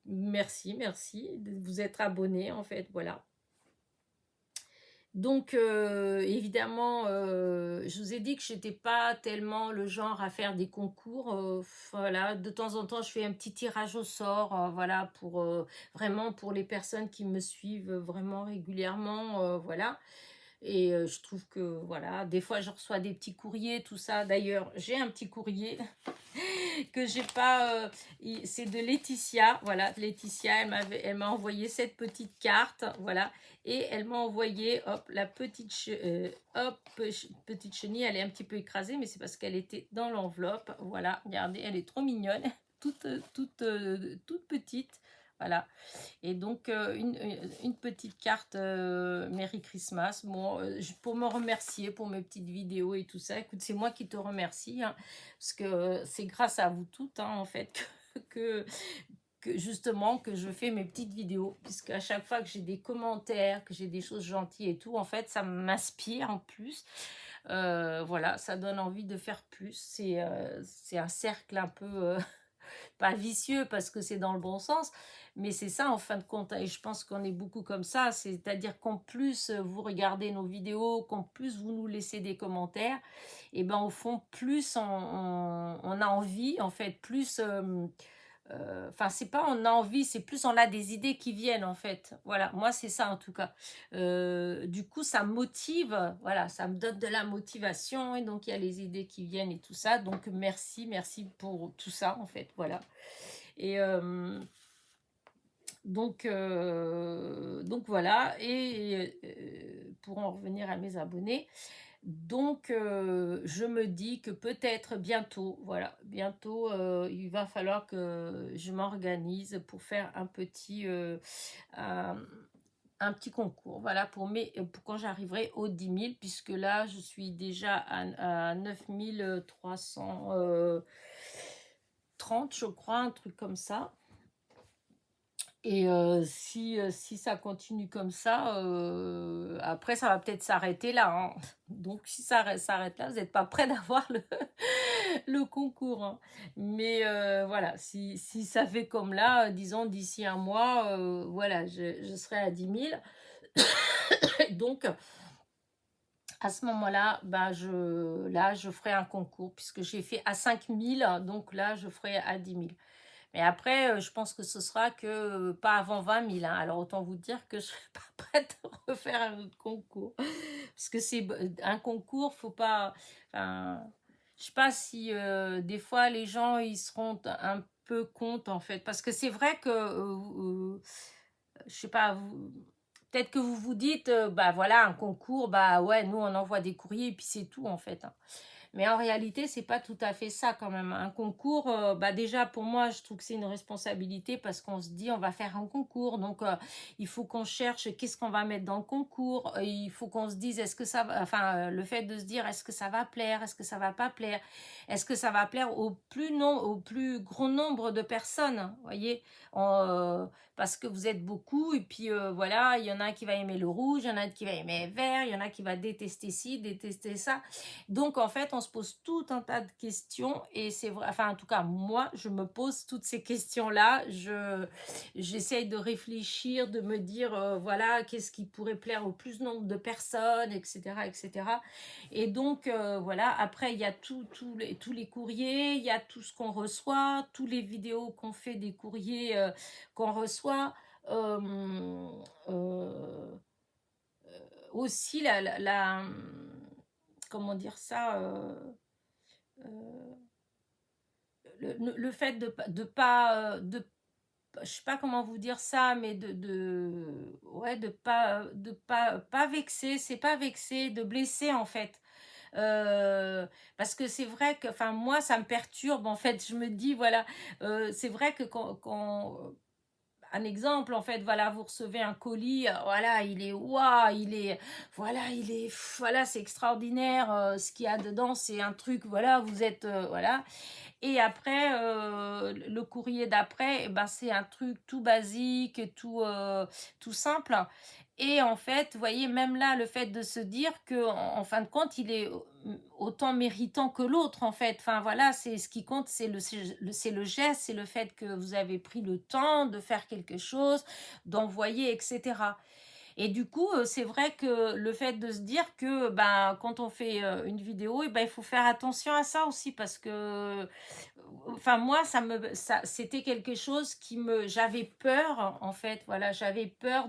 merci, merci de vous être abonné, en fait. Voilà. Donc, évidemment, je vous ai dit que je n'étais pas tellement le genre à faire des concours. Voilà, de temps en temps, je fais un petit tirage au sort, voilà, vraiment pour les personnes qui me suivent vraiment régulièrement, voilà. Et je trouve que, voilà, des fois, je reçois des petits courriers, tout ça. D'ailleurs, j'ai un petit courrier que j'ai pas... c'est de Laetitia, voilà, Laetitia, elle m'a envoyé cette petite carte, voilà, et elle m'a envoyé, hop, petite chenille, elle est un petit peu écrasée, mais c'est parce qu'elle était dans l'enveloppe, voilà, regardez, elle est trop mignonne, toute petite, voilà. Et donc, une petite carte Merry Christmas. Bon, pour me remercier pour mes petites vidéos et tout ça. Écoute, c'est moi qui te remercie. Hein, parce que c'est grâce à vous toutes, hein, en fait, que justement, que je fais mes petites vidéos. Puisque à chaque fois que j'ai des commentaires, que j'ai des choses gentilles et tout, en fait, ça m'inspire en plus. Voilà, ça donne envie de faire plus. C'est un cercle un peu... pas vicieux parce que c'est dans le bon sens, mais c'est ça en fin de compte. Et je pense qu'on est beaucoup comme ça, c'est-à-dire qu'en plus vous regardez nos vidéos, qu'en plus vous nous laissez des commentaires, et ben au fond plus on a envie, en fait, plus... Enfin, c'est pas on a envie, c'est plus on a des idées qui viennent en fait. Voilà, moi c'est ça en tout cas. Du coup, ça me motive, voilà, ça me donne de la motivation et donc il y a les idées qui viennent et tout ça. Donc merci, merci pour tout ça en fait, voilà. Et donc voilà. Et pour en revenir à mes abonnés. Donc, je me dis que peut-être bientôt, voilà, bientôt, il va falloir que je m'organise pour faire un, un petit concours, voilà, pour quand j'arriverai aux 10 000, puisque là, je suis déjà à 9 330, je crois, un truc comme ça. Et si ça continue comme ça, après ça va peut-être s'arrêter là, hein. Donc si ça s'arrête là, vous n'êtes pas prêt d'avoir le le concours, hein. Mais voilà, si ça fait comme là, disons d'ici un mois, voilà, je serai à 10 000. Donc à ce moment-là, bah, je ferai un concours puisque j'ai fait à 5 000, donc là, je ferai à 10 000. Mais après, je pense que ce sera que pas avant 20 000, hein. Alors autant vous dire que je ne serai pas prête à refaire un autre concours. Parce que c'est un concours, faut pas. Enfin, je sais pas si des fois les gens ils se rendent un peu compte en fait. Parce que c'est vrai que je sais pas, peut-être que vous vous dites, bah voilà, un concours, bah ouais, nous on envoie des courriers et puis c'est tout en fait, hein. Mais en réalité, c'est pas tout à fait ça quand même. Un concours, bah déjà pour moi, je trouve que c'est une responsabilité parce qu'on se dit on va faire un concours, donc il faut qu'on cherche qu'est-ce qu'on va mettre dans le concours. Il faut qu'on se dise est-ce que ça va, enfin le fait de se dire est-ce que ça va plaire, est-ce que ça va pas plaire, est-ce que ça va plaire au plus grand nombre de personnes, voyez. Parce que vous êtes beaucoup et puis voilà, il y en a un qui va aimer le rouge, il y en a un qui va aimer le vert, il y en a qui va détester ci, détester ça. Donc, en fait, on se pose tout un tas de questions et c'est vrai, enfin, en tout cas, moi, je me pose toutes ces questions-là. J'essaye de réfléchir, de me dire, voilà, qu'est-ce qui pourrait plaire au plus nombre de personnes, etc., etc. Et donc, voilà, après, il y a tous les courriers, il y a tout ce qu'on reçoit, tous les vidéos qu'on fait des courriers qu'on reçoit. Euh, euh, aussi comment dire ça, euh, le fait de pas je sais pas comment vous dire ça, mais ouais, pas vexer, c'est pas vexer, de blesser en fait. Parce que c'est vrai que, enfin, moi, ça me perturbe en fait. Je me dis, voilà, c'est vrai que un exemple, en fait, voilà, vous recevez un colis, voilà, il est, waouh, voilà, voilà, c'est extraordinaire, ce qu'il y a dedans, c'est un truc, voilà, vous êtes, voilà. Et après, le courrier d'après, eh ben, c'est un truc tout basique, tout simple. Et en fait, vous voyez, même là, le fait de se dire que, en fin de compte, il est autant méritant que l'autre, en fait. Enfin, voilà, c'est ce qui compte, c'est le geste, c'est le fait que vous avez pris le temps de faire quelque chose, d'envoyer, etc. Et du coup, c'est vrai que le fait de se dire que ben, quand on fait une vidéo, eh ben, il faut faire attention à ça aussi parce que, enfin, moi, c'était quelque chose j'avais peur, en fait, voilà, j'avais peur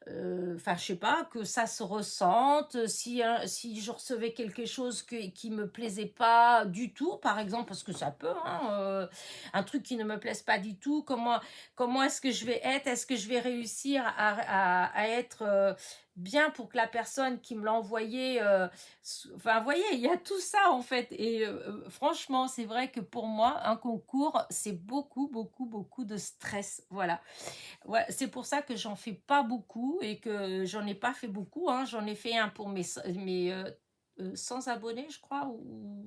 enfin, je sais pas, que ça se ressente, si je recevais quelque chose qui me plaisait pas du tout, par exemple, parce que ça peut, hein, un truc qui ne me plaise pas du tout, comment est-ce que je vais être, est-ce que je vais réussir à être bien pour que la personne qui me l'a envoyé, enfin, vous voyez, il y a tout ça en fait, et franchement, c'est vrai que pour moi, un concours, c'est beaucoup, beaucoup, beaucoup de stress, voilà. Ouais, c'est pour ça que j'en fais pas beaucoup et que j'en ai pas fait beaucoup, hein. J'en ai fait un pour mes 100 abonnés, je crois, ou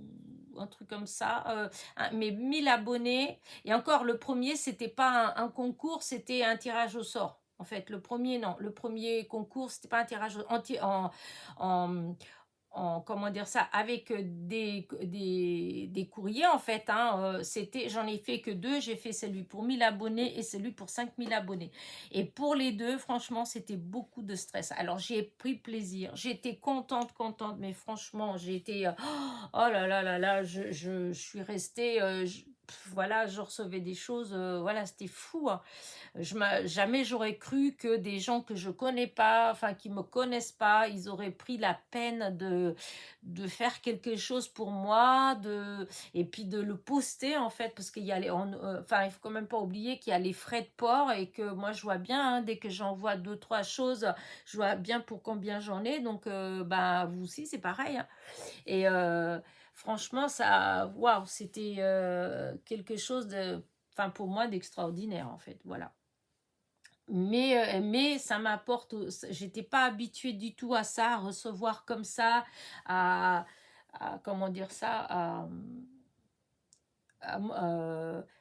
un truc comme ça. Mes 1000 abonnés. Et encore, le premier, c'était pas un concours, c'était un tirage au sort. En fait, le premier, non. Le premier concours, c'était pas un tirage en, comment dire ça, avec des courriers en fait, hein, j'en ai fait que deux, j'ai fait celui pour 1000 abonnés et celui pour 5000 abonnés. Et pour les deux, franchement, c'était beaucoup de stress. Alors j'ai pris plaisir, j'étais contente, mais franchement, j'ai été, oh là là là là, je suis restée, voilà, je recevais des choses, voilà, c'était fou, hein. Jamais j'aurais cru que des gens que je connais pas, enfin qui me connaissent pas, ils auraient pris la peine de faire quelque chose pour moi, et puis de le poster en fait, parce qu'il y a enfin il faut quand même pas oublier qu'il y a les frais de port et que moi je vois bien, hein, dès que j'envoie deux trois choses, je vois bien pour combien j'en ai, donc bah vous aussi c'est pareil, hein. Et franchement ça, waouh, c'était quelque chose de, enfin pour moi d'extraordinaire en fait, voilà. Mais ça m'apporte, j'étais pas habituée du tout à ça, à recevoir comme ça, à comment dire ça,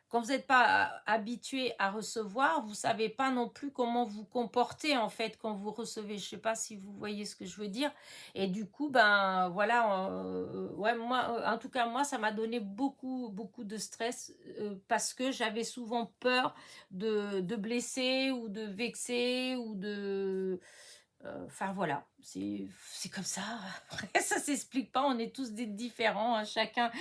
quand vous n'êtes pas habitué à recevoir, vous savez pas non plus comment vous comporter en fait quand vous recevez. Je sais pas si vous voyez ce que je veux dire. Et du coup, ben voilà, ouais, moi, en tout cas, moi, ça m'a donné beaucoup, beaucoup de stress parce que j'avais souvent peur de blesser ou de vexer ou de enfin voilà, c'est comme ça. Après, ça s'explique pas. On est tous des différents, hein. Chacun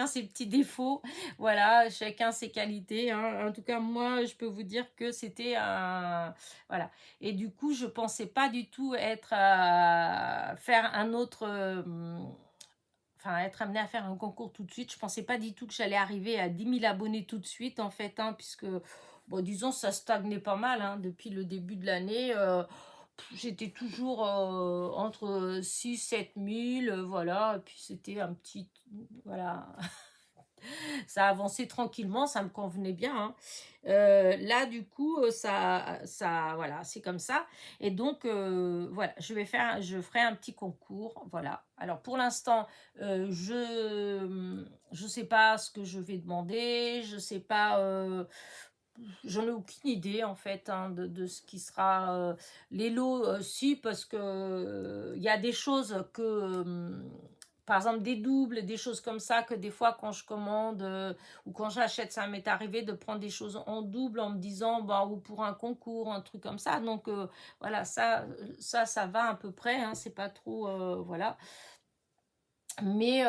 ses petits défauts. Voilà, chacun ses qualités, hein. En tout cas, moi, je peux vous dire que c'était un voilà. Et du coup, je pensais pas du tout être faire un autre. Enfin, être amenée à faire un concours tout de suite. Je pensais pas du tout que j'allais arriver à 10 000 abonnés tout de suite, en fait, hein, puisque, bon, disons, ça stagnait pas mal hein, depuis le début de l'année. J'étais toujours entre 6 000 7 000, voilà. Et puis c'était un petit, voilà, ça avançait tranquillement, ça me convenait bien, hein. Là, du coup, voilà, c'est comme ça. Et donc, voilà, je ferai un petit concours, voilà. Alors, pour l'instant, je sais pas ce que je vais demander, je sais pas, j'en ai aucune idée en fait hein, de ce qui sera les lots. Si, parce que il y a des choses que, par exemple des doubles, des choses comme ça, que des fois quand je commande ou quand j'achète, ça m'est arrivé de prendre des choses en double en me disant, bah, ou pour un concours, un truc comme ça. Donc voilà, ça va à peu près, hein, c'est pas trop, voilà. Mais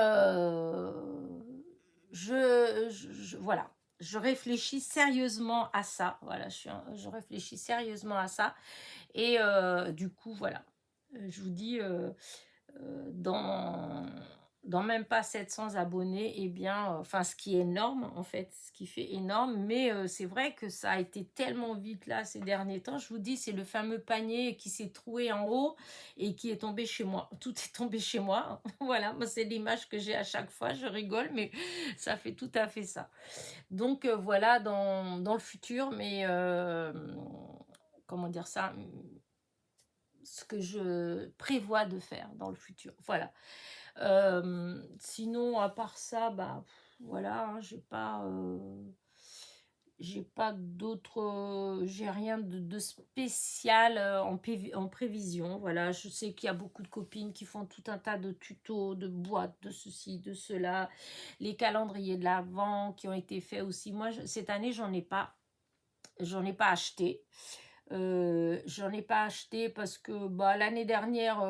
voilà, je réfléchis sérieusement à ça. Voilà, je réfléchis sérieusement à ça. Et du coup, voilà. Je vous dis, dans même pas 700 abonnés, eh bien, enfin, ce qui est énorme, en fait, ce qui fait énorme, mais c'est vrai que ça a été tellement vite là ces derniers temps. Je vous dis, c'est le fameux panier qui s'est troué en haut et qui est tombé chez moi. Tout est tombé chez moi. Voilà, moi, c'est l'image que j'ai à chaque fois. Je rigole, mais ça fait tout à fait ça. Donc, voilà, dans le futur, mais comment dire ça, ce que je prévois de faire dans le futur. Voilà. Sinon, à part ça, bah voilà, hein, j'ai pas d'autres, j'ai rien de spécial en prévision. Voilà, je sais qu'il y a beaucoup de copines qui font tout un tas de tutos, de boîtes, de ceci, de cela, les calendriers de l'Avent qui ont été faits aussi. Moi, cette année, j'en ai pas acheté. J'en ai pas acheté parce que bah, l'année dernière,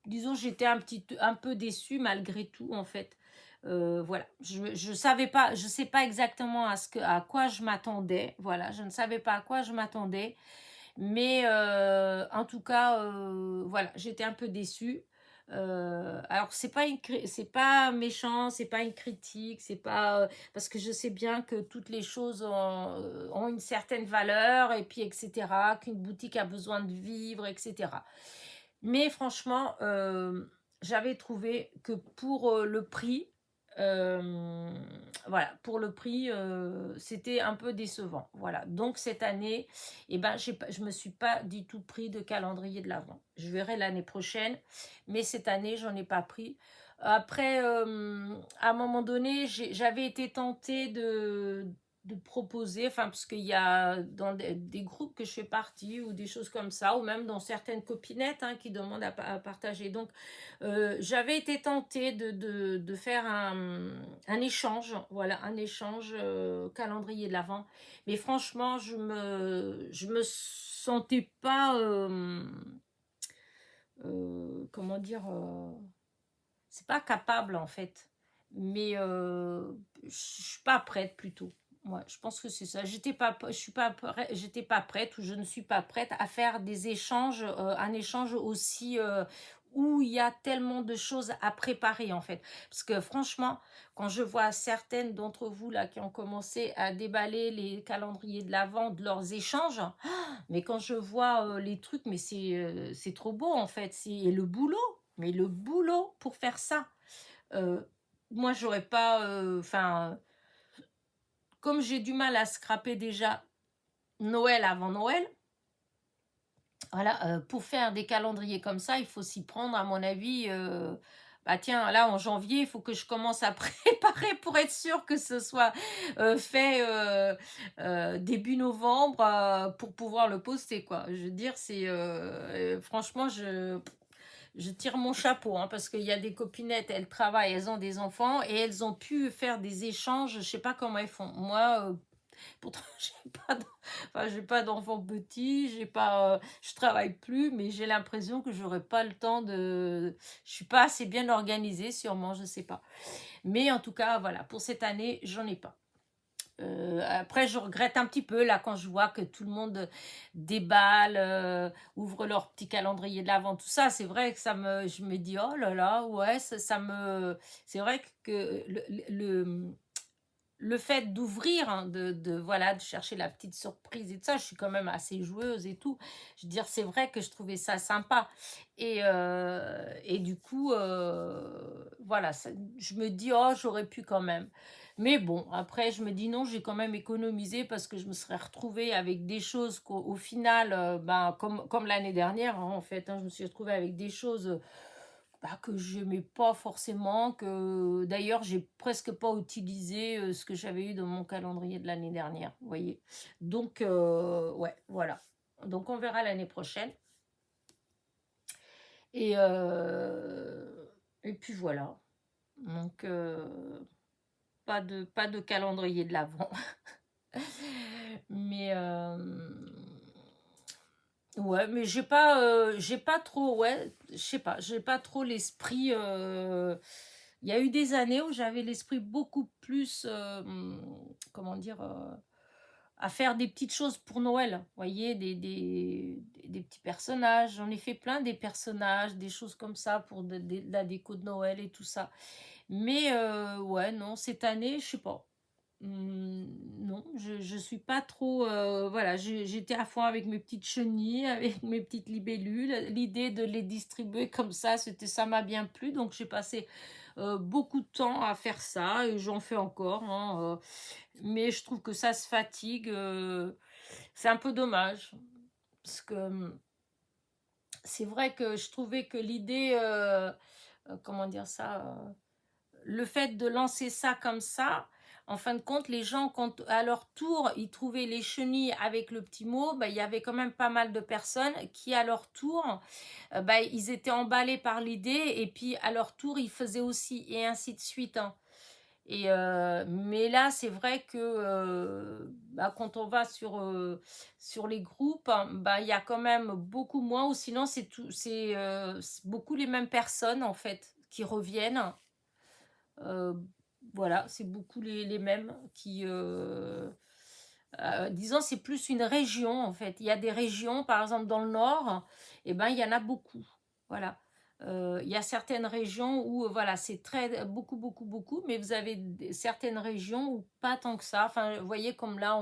disons, j'étais un peu déçue malgré tout, en fait. Voilà, je savais pas, je sais pas exactement à quoi je m'attendais. Voilà, je ne savais pas à quoi je m'attendais. Mais en tout cas, voilà, j'étais un peu déçue. Alors c'est pas méchant, c'est pas une critique, c'est pas parce que je sais bien que toutes les choses ont une certaine valeur et puis etc. Qu'une boutique a besoin de vivre, etc. Mais franchement, j'avais trouvé que pour le prix, euh, voilà, pour le prix, c'était un peu décevant. Voilà. Donc cette année, eh ben, je me suis pas du tout pris de calendrier de l'Avent. Je verrai l'année prochaine, mais cette année, j'en ai pas pris. Après, à un moment donné, j'avais été tentée de proposer, enfin, parce qu'il y a dans des groupes que je fais partie ou des choses comme ça, ou même dans certaines copinettes hein, qui demandent à partager. Donc, j'avais été tentée de faire un échange, voilà, un échange calendrier de l'Avent. Mais franchement, je me sentais pas, comment dire, c'est pas capable en fait, mais je suis pas prête plutôt. Moi, je pense que c'est ça. J'étais pas prête ou je ne suis pas prête à faire des échanges, un échange aussi où il y a tellement de choses à préparer en fait. Parce que franchement, quand je vois certaines d'entre vous là qui ont commencé à déballer les calendriers de l'Avent de leurs échanges, mais quand je vois les trucs, mais c'est trop beau en fait. Et le boulot, mais le boulot pour faire ça. Euh, Moi, j'aurais pas. Enfin, comme j'ai du mal à scraper déjà Noël avant Noël, voilà, pour faire des calendriers comme ça, il faut s'y prendre, à mon avis. bah tiens, là en janvier, il faut que je commence à préparer pour être sûr que ce soit fait début novembre pour pouvoir le poster, quoi. Je veux dire, c'est franchement, je tire mon chapeau, hein, parce qu'il y a des copinettes, elles travaillent, elles ont des enfants et elles ont pu faire des échanges, je sais pas comment elles font. Moi, pourtant, j'ai pas d'enfants petits, je travaille plus, mais j'ai l'impression que j'aurais pas le temps je suis pas assez bien organisée, sûrement, je sais pas. Mais en tout cas, voilà, pour cette année, j'en ai pas. Après, je regrette un petit peu là quand je vois que tout le monde déballe, ouvre leur petit calendrier de l'avant, tout ça. C'est vrai que je me dis oh là là, ouais, c'est vrai que le fait d'ouvrir, hein, voilà, de chercher la petite surprise et tout ça, je suis quand même assez joueuse et tout. Je veux dire, c'est vrai que je trouvais ça sympa. Et du coup, voilà, je me dis, oh, j'aurais pu quand même. Mais bon, après, je me dis non, j'ai quand même économisé parce que je me serais retrouvée avec des choses qu'au final, ben, comme l'année dernière, hein, en fait, hein, je me suis retrouvée avec des choses bah, que j'aimais pas forcément, que d'ailleurs j'ai presque pas utilisé ce que j'avais eu dans mon calendrier de l'année dernière, vous voyez. Donc, ouais, voilà. Donc on verra l'année prochaine. Et, euh, et puis voilà. Donc, pas de calendrier de l'avant. Mais, ouais, mais j'ai pas trop, ouais, je sais pas, j'ai pas trop l'esprit. Il y a eu des années où j'avais l'esprit beaucoup plus, comment dire, à faire des petites choses pour Noël. Vous voyez, des petits personnages. J'en ai fait plein des personnages, des choses comme ça pour de la déco de Noël et tout ça. Mais ouais, non, cette année, je sais pas. Non, je suis pas trop. Voilà, j'étais à fond avec mes petites chenilles, avec mes petites libellules. L'idée de les distribuer comme ça m'a bien plu. Donc j'ai passé beaucoup de temps à faire ça et j'en fais encore, hein, mais je trouve que ça se fatigue. C'est un peu dommage parce que c'est vrai que je trouvais que l'idée, comment dire ça, le fait de lancer ça comme ça, en fin de compte, les gens, quand à leur tour, ils trouvaient les chenilles avec le petit mot, bah, il y avait quand même pas mal de personnes qui, à leur tour, bah, ils étaient emballés par l'idée et puis à leur tour, ils faisaient aussi et ainsi de suite, hein. Mais là, c'est vrai que bah, quand on va sur les groupes, hein, bah, il y a quand même beaucoup moins, ou sinon c'est beaucoup les mêmes personnes en fait qui reviennent. Euh, voilà, c'est beaucoup les mêmes qui... disons, c'est plus une région en fait. Il y a des régions, par exemple dans le nord, et ben, il y en a beaucoup. Voilà. Il y a certaines régions où voilà, c'est très beaucoup, beaucoup, beaucoup, mais vous avez certaines régions où pas tant que ça. Enfin, vous voyez, comme là,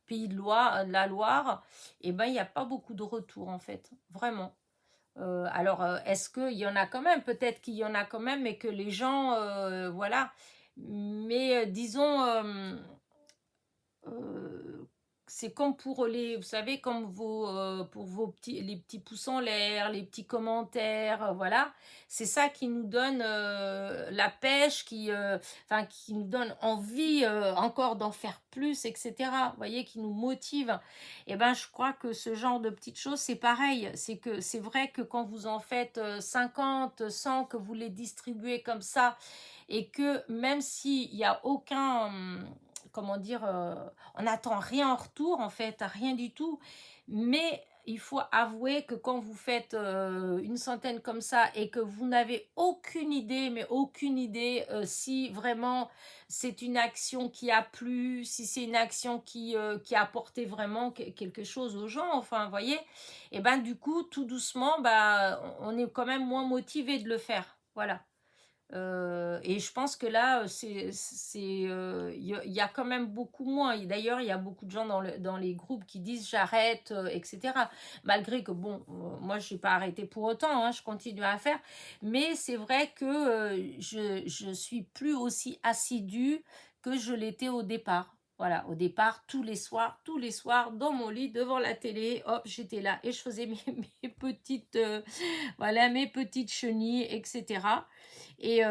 Pays de Loire, la Loire, et ben, il n'y a pas beaucoup de retours en fait, vraiment. Alors, est-ce qu'il y en a quand même? Peut-être qu'il y en a quand même, mais que les gens, voilà. Mais disons, euh, c'est comme pour vous savez, comme pour les petits pouces en l'air, les petits commentaires, voilà. C'est ça qui nous donne la pêche, enfin, qui nous donne envie encore d'en faire plus, etc. Vous voyez, qui nous motive. Et ben, je crois que ce genre de petites choses, c'est pareil. C'est vrai que quand vous en faites 50, 100, que vous les distribuez comme ça, et que même s'il n'y a comment dire, on n'attend rien en retour, en fait, rien du tout. Mais il faut avouer que quand vous faites une centaine comme ça et que vous n'avez aucune idée, mais aucune idée si vraiment c'est une action qui a plu, si c'est une action qui a apporté vraiment quelque chose aux gens, enfin, vous voyez, et ben du coup, tout doucement, bah, on est quand même moins motivé de le faire. Voilà. Et je pense que là, il y a quand même beaucoup moins. Et d'ailleurs, il y a beaucoup de gens dans les groupes qui disent j'arrête, etc. Malgré que, bon, moi, je n'ai pas arrêté pour autant, hein, je continue à faire. Mais c'est vrai que je suis plus aussi assidue que je l'étais au départ. Voilà, au départ, tous les soirs, dans mon lit, devant la télé, hop, j'étais là et je faisais mes petites, voilà, mes petites chenilles, etc. Et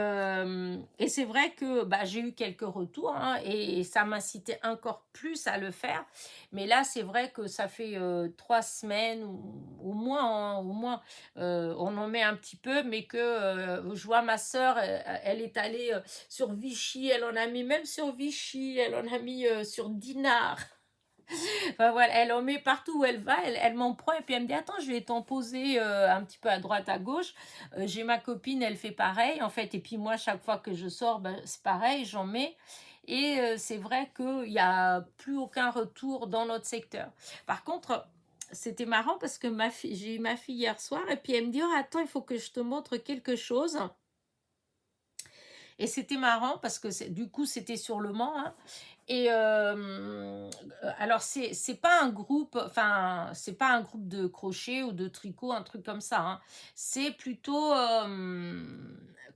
c'est vrai que bah, j'ai eu quelques retours hein, et ça m'incitait encore plus à le faire. Mais là, c'est vrai que ça fait 3 semaines ou au moins, hein, au moins on en met un petit peu, mais que je vois ma sœur, elle est allée sur Vichy, elle en a mis même sur Vichy, elle en a mis sur Dinard. Enfin, voilà, elle en met partout où elle va, elle m'en prend et puis elle me dit attends, je vais t'en poser un petit peu à droite, à gauche. J'ai ma copine, elle fait pareil en fait, et puis moi, chaque fois que je sors, ben, c'est pareil, j'en mets. Et c'est vrai qu'il n'y a plus aucun retour dans notre secteur. Par contre, c'était marrant parce que j'ai eu ma fille hier soir et puis elle me dit oh, attends, il faut que je te montre quelque chose. Et c'était marrant parce que du coup, c'était sur le Mans. Hein. Et alors, c'est pas un groupe, enfin, c'est pas un groupe de crochet ou de tricot, un truc comme ça. Hein. C'est plutôt,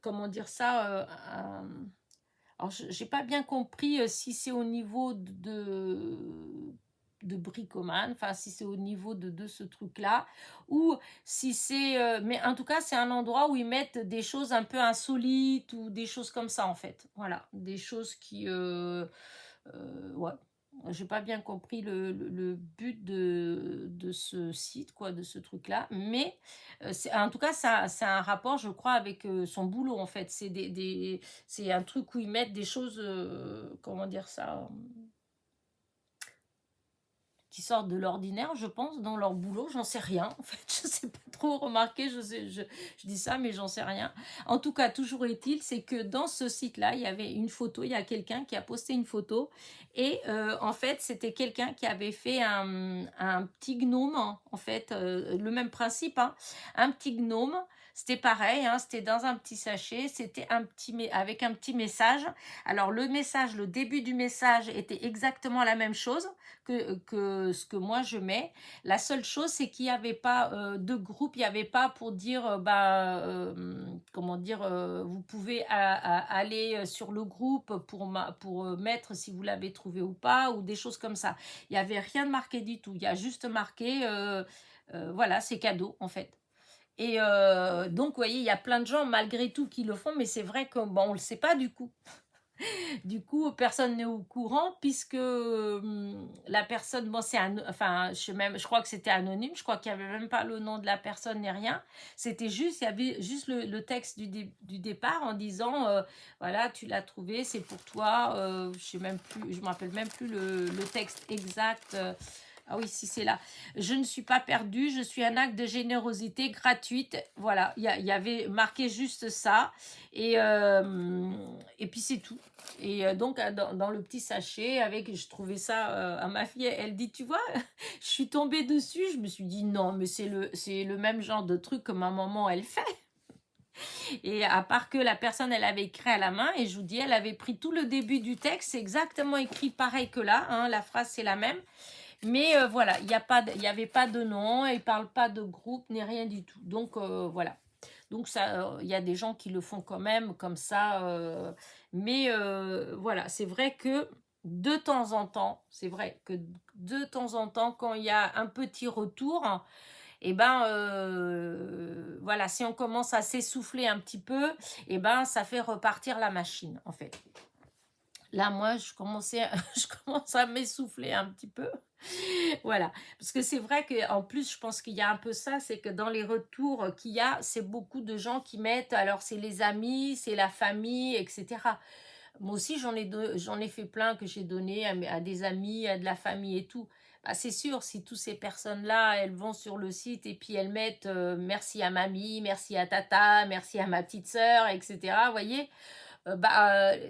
comment dire ça alors, j'ai pas bien compris si c'est au niveau de bricoman, enfin si c'est au niveau de ce truc-là, ou si c'est... mais en tout cas, c'est un endroit où ils mettent des choses un peu insolites ou des choses comme ça, en fait. Voilà, des choses qui... ouais, j'ai pas bien compris le but de ce site, quoi, de ce truc-là. Mais en tout cas, ça, c'est un rapport, je crois, avec son boulot, en fait. C'est un truc où ils mettent des choses, comment dire ça, qui sortent de l'ordinaire, je pense, dans leur boulot. J'en sais rien, en fait. Je sais pas trop remarquer. Je dis ça, mais j'en sais rien. En tout cas, toujours est-il, c'est que dans ce site-là, il y avait une photo. Il y a quelqu'un qui a posté une photo. Et en fait, c'était quelqu'un qui avait fait un petit gnome, hein, en fait. Le même principe, hein. Un petit gnome. C'était pareil, hein, c'était dans un petit sachet. C'était avec un petit message. Alors, le message, le début du message était exactement la même chose que ce que moi je mets. La seule chose, c'est qu'il n'y avait pas de groupe, il n'y avait pas pour dire, comment dire, vous pouvez aller sur le groupe pour mettre si vous l'avez trouvé ou pas, ou des choses comme ça. Il n'y avait rien de marqué du tout. Il y a juste marqué, voilà, c'est cadeau en fait. Et donc, vous voyez, il y a plein de gens malgré tout qui le font, mais c'est vrai que bon, on ne le sait pas du coup. Du coup, personne n'est au courant puisque la personne, bon, enfin, je crois que c'était anonyme, je crois qu'il n'y avait même pas le nom de la personne ni rien. C'était juste, il y avait juste le texte du départ en disant, voilà, tu l'as trouvé, c'est pour toi. Je sais même plus, je me rappelle même plus le texte exact. Ah oui, si c'est là. Je ne suis pas perdue, je suis un acte de générosité gratuite. Voilà, il y avait marqué juste ça. Et puis c'est tout. Et donc, dans le petit sachet, je trouvais ça à ma fille, elle dit, tu vois, je suis tombée dessus, je me suis dit, non, mais c'est le même genre de truc que ma maman, elle fait. Et à part que la personne, elle avait écrit à la main, et je vous dis, elle avait pris tout le début du texte, c'est exactement écrit pareil que là, hein, la phrase, c'est la même. Mais voilà, il n'y avait pas de nom, il ne parle pas de groupe, ni rien du tout. Donc, voilà. Donc, ça, il y a des gens qui le font quand même, comme ça. Mais voilà, c'est vrai que de temps en temps, c'est vrai que de temps en temps, quand il y a un petit retour, et ben voilà, si on commence à s'essouffler un petit peu, et ben ça fait repartir la machine, en fait. Là, moi, je commence à m'essouffler un petit peu. Voilà, parce que c'est vrai qu'en plus, je pense qu'il y a un peu ça, c'est que dans les retours qu'il y a, c'est beaucoup de gens qui mettent, alors c'est les amis, c'est la famille, etc. Moi aussi, j'en ai fait plein que j'ai donné à des amis, à de la famille et tout. Bah, c'est sûr, si toutes ces personnes-là, elles vont sur le site et puis elles mettent merci à mamie, merci à tata, merci à ma petite sœur, etc. Vous voyez,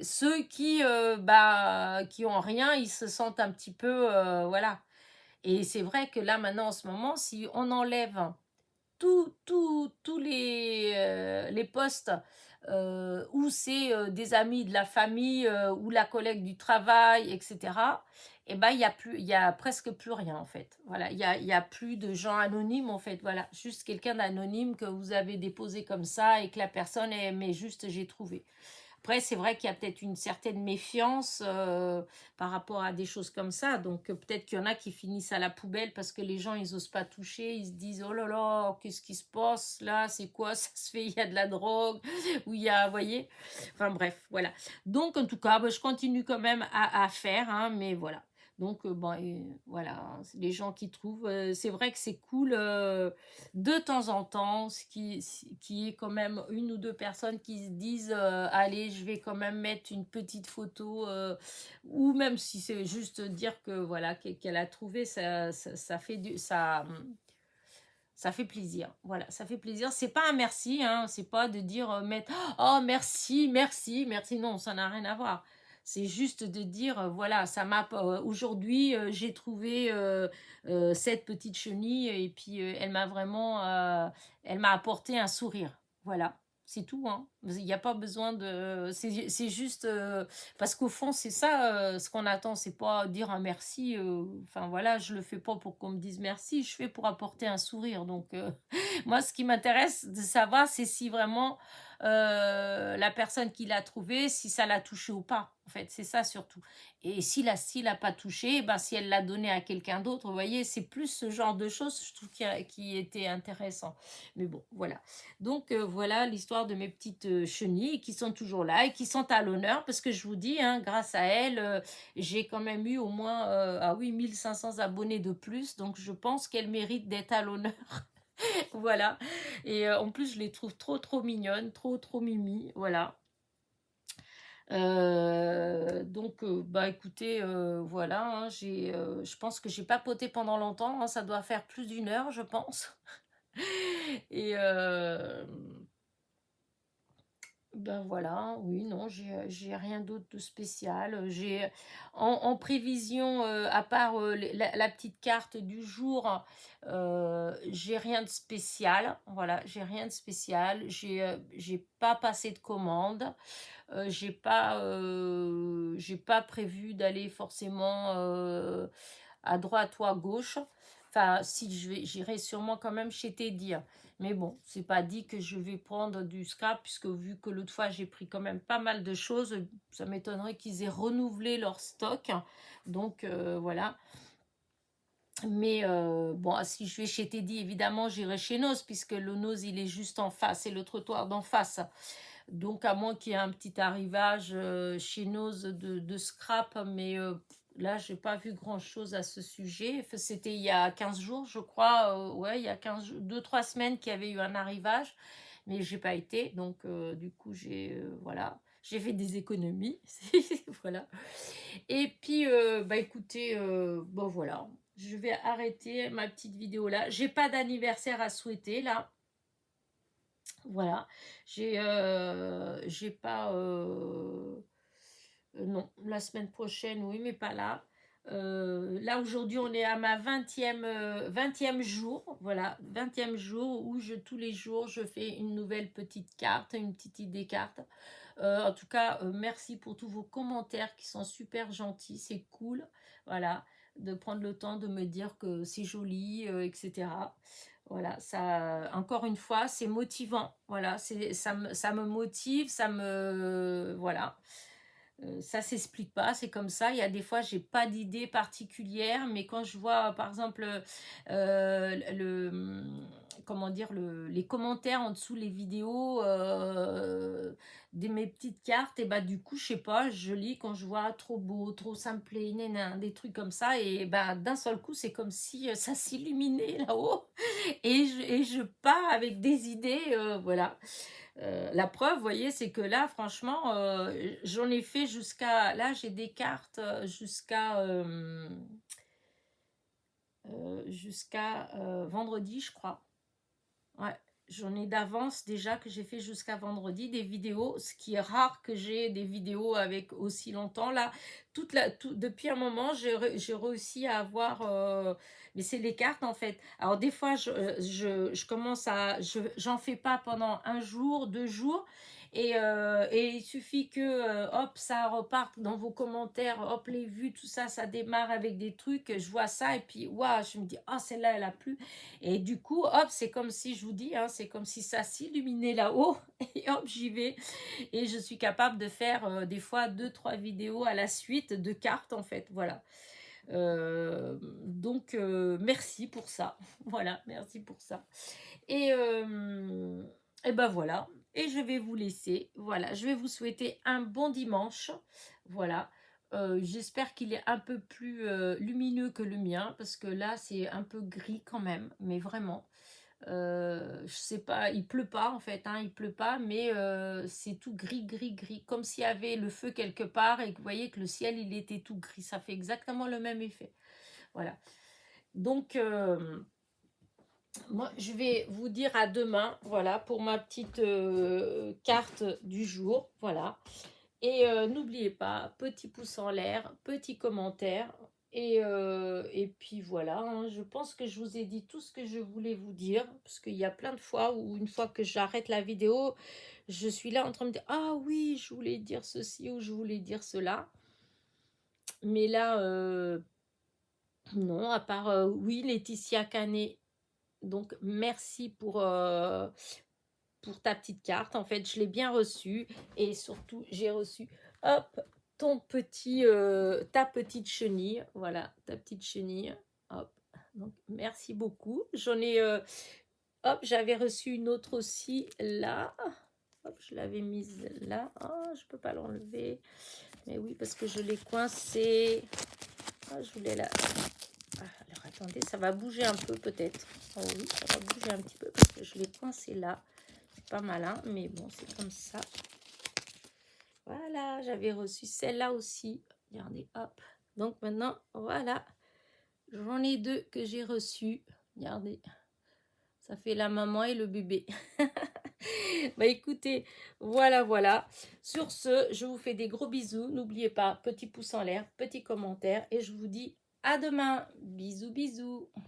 ceux qui ont rien, ils se sentent un petit peu, voilà. Et c'est vrai que là, maintenant, en ce moment, si on enlève tous les postes où c'est des amis de la famille ou la collègue du travail, etc., et ben, il y a presque plus rien, en fait. Voilà, il y a plus de gens anonymes, en fait. Voilà, juste quelqu'un d'anonyme que vous avez déposé comme ça et que la personne met juste « j'ai trouvé ». Après, c'est vrai qu'il y a peut-être une certaine méfiance par rapport à des choses comme ça. Donc, peut-être qu'il y en a qui finissent à la poubelle parce que les gens, ils osent pas toucher. Ils se disent, oh là là, qu'est-ce qui se passe là? C'est quoi? Ça se fait? Il y a de la drogue ou il y a, vous voyez? Enfin, bref, voilà. Donc, en tout cas, bah, je continue quand même à faire, hein, mais voilà. Donc, bon, et voilà, hein, c'est les gens qui trouvent. C'est vrai que c'est cool de temps en temps, qui est quand même une ou deux personnes qui se disent allez, je vais quand même mettre une petite photo, ou même si c'est juste dire que voilà, qu'elle a trouvé, ça fait ça fait plaisir. Voilà, ça fait plaisir. C'est pas un merci, hein, c'est pas de dire mettre oh merci, merci, merci. Non, ça n'a rien à voir. C'est juste de dire voilà, ça m'a aujourd'hui j'ai trouvé cette petite chenille et puis elle m'a apporté un sourire. Voilà, c'est tout, hein. Il n'y a pas besoin de c'est juste parce qu'au fond, c'est ça ce qu'on attend, c'est pas dire un merci enfin voilà, je le fais pas pour qu'on me dise merci, je fais pour apporter un sourire. Donc moi ce qui m'intéresse de savoir c'est si vraiment la personne qui l'a trouvé, si ça l'a touché ou pas. En fait, c'est ça surtout. Et s'il a pas touché, eh ben si elle l'a donné à quelqu'un d'autre, vous voyez, c'est plus ce genre de choses, je trouve, qui était intéressant. Mais bon, voilà. Donc voilà l'histoire de mes petites chenilles qui sont toujours là et qui sont à l'honneur parce que je vous dis, hein, grâce à elles, j'ai quand même eu au moins ah oui, 1500 abonnés de plus. Donc je pense qu'elles méritent d'être à l'honneur. Voilà. Et en plus, je les trouve trop, trop mignonnes, trop, trop mimi. Voilà. Donc, bah écoutez, voilà, hein, je pense que j'ai papoté pendant longtemps, hein, ça doit faire plus d'une heure, je pense. Et ben voilà, oui, non, j'ai rien d'autre de spécial. J'ai en prévision, à part la petite carte du jour, j'ai rien de spécial. Voilà, j'ai rien de spécial. J'ai pas passé de commande. J'ai pas prévu d'aller forcément à droite ou à gauche. Enfin, si j'irai sûrement quand même chez Teddy. Mais bon, c'est pas dit que je vais prendre du scrap, puisque vu que l'autre fois j'ai pris quand même pas mal de choses, ça m'étonnerait qu'ils aient renouvelé leur stock. Donc voilà. Mais bon, si je vais chez Teddy, évidemment, j'irai chez Noz, puisque le Noz, il est juste en face, c'est le trottoir d'en face. Donc, à moins qu'il y ait un petit arrivage chez Noz de scrap, mais là, j'ai pas vu grand-chose à ce sujet. Enfin, c'était il y a 15 jours, je crois. Ouais, il y a 2-3 semaines qu'il y avait eu un arrivage, mais j'ai pas été. Donc, du coup, voilà. J'ai fait des économies. Voilà. Et puis, bah écoutez, bon voilà. Je vais arrêter ma petite vidéo là. J'ai pas d'anniversaire à souhaiter là. Voilà, j'ai pas non, la semaine prochaine, oui, mais pas là. Là aujourd'hui, on est à ma 20e jour, voilà, 20e jour où tous les jours, je fais une nouvelle petite carte, une petite idée carte. En tout cas, merci pour tous vos commentaires qui sont super gentils, c'est cool, voilà, de prendre le temps de me dire que c'est joli, etc. Voilà, ça, encore une fois, c'est motivant. Voilà, ça me motive, voilà. Ça s'explique pas, c'est comme ça. Il y a des fois, j'ai pas d'idée particulière, mais quand je vois, par exemple, comment dire, les commentaires en dessous les vidéos de mes petites cartes, et bah du coup, je sais pas, je lis quand je vois trop beau, trop simplé, nénin, des trucs comme ça, et bah d'un seul coup, c'est comme si ça s'illuminait là-haut, et je pars avec des idées, voilà. La preuve, vous voyez, c'est que là, franchement, j'en ai fait jusqu'à... Là, j'ai des cartes jusqu'à vendredi, je crois. Ouais, j'en ai d'avance déjà que j'ai fait jusqu'à vendredi des vidéos, ce qui est rare que j'ai des vidéos avec aussi longtemps. Là, depuis un moment, j'ai réussi à avoir... mais c'est les cartes en fait. Alors des fois, je commence j'en fais pas pendant un jour, 2 jours. Et il suffit que, hop, ça reparte dans vos commentaires, hop, les vues, tout ça, ça démarre avec des trucs, je vois ça, et puis, waouh, je me dis, ah, celle-là, elle a plu. Et du coup, hop, c'est comme si, je vous dis, hein, c'est comme si ça s'illuminait là-haut, et hop, j'y vais. Et je suis capable de faire des fois 2-3 vidéos à la suite de cartes, en fait, voilà. Donc, merci pour ça. Voilà, merci pour ça. Et ben voilà. Et je vais vous laisser. Voilà, je vais vous souhaiter un bon dimanche. Voilà. J'espère qu'il est un peu plus lumineux que le mien, parce que là, c'est un peu gris quand même, mais vraiment. Je sais pas, il pleut pas en fait, hein, il pleut pas, mais c'est tout gris, gris, gris, comme s'il y avait le feu quelque part et que vous voyez que le ciel, il était tout gris. Ça fait exactement le même effet. Voilà. Donc, moi, je vais vous dire à demain, voilà, pour ma petite carte du jour, voilà. Et n'oubliez pas, petit pouce en l'air, petit commentaire. Et puis voilà, hein, je pense que je vous ai dit tout ce que je voulais vous dire, parce qu'il y a plein de fois où une fois que j'arrête la vidéo, je suis là en train de me dire, ah oui, je voulais dire ceci ou je voulais dire cela. Mais là, non, à part, oui, Laetitia Canet. Donc, merci pour ta petite carte. En fait, je l'ai bien reçue. Et surtout, j'ai reçu, hop, ta petite chenille. Voilà, ta petite chenille. Hop. Donc, merci beaucoup. Hop, j'avais reçu une autre aussi là. Hop, je l'avais mise là. Oh, je peux pas l'enlever. Mais oui, parce que je l'ai coincée. Ah, je voulais la... alors, attendez, ça va bouger un peu peut-être. Oh oui, ça va bouger un petit peu parce que je l'ai coincé là. C'est pas malin, mais bon, c'est comme ça. Voilà, j'avais reçu celle-là aussi. Regardez, hop. Donc maintenant, voilà. J'en ai deux que j'ai reçues. Regardez. Ça fait la maman et le bébé. Bah écoutez, voilà, voilà. Sur ce, je vous fais des gros bisous. N'oubliez pas, petit pouce en l'air, petit commentaire. Et je vous dis à demain. Bisous, bisous.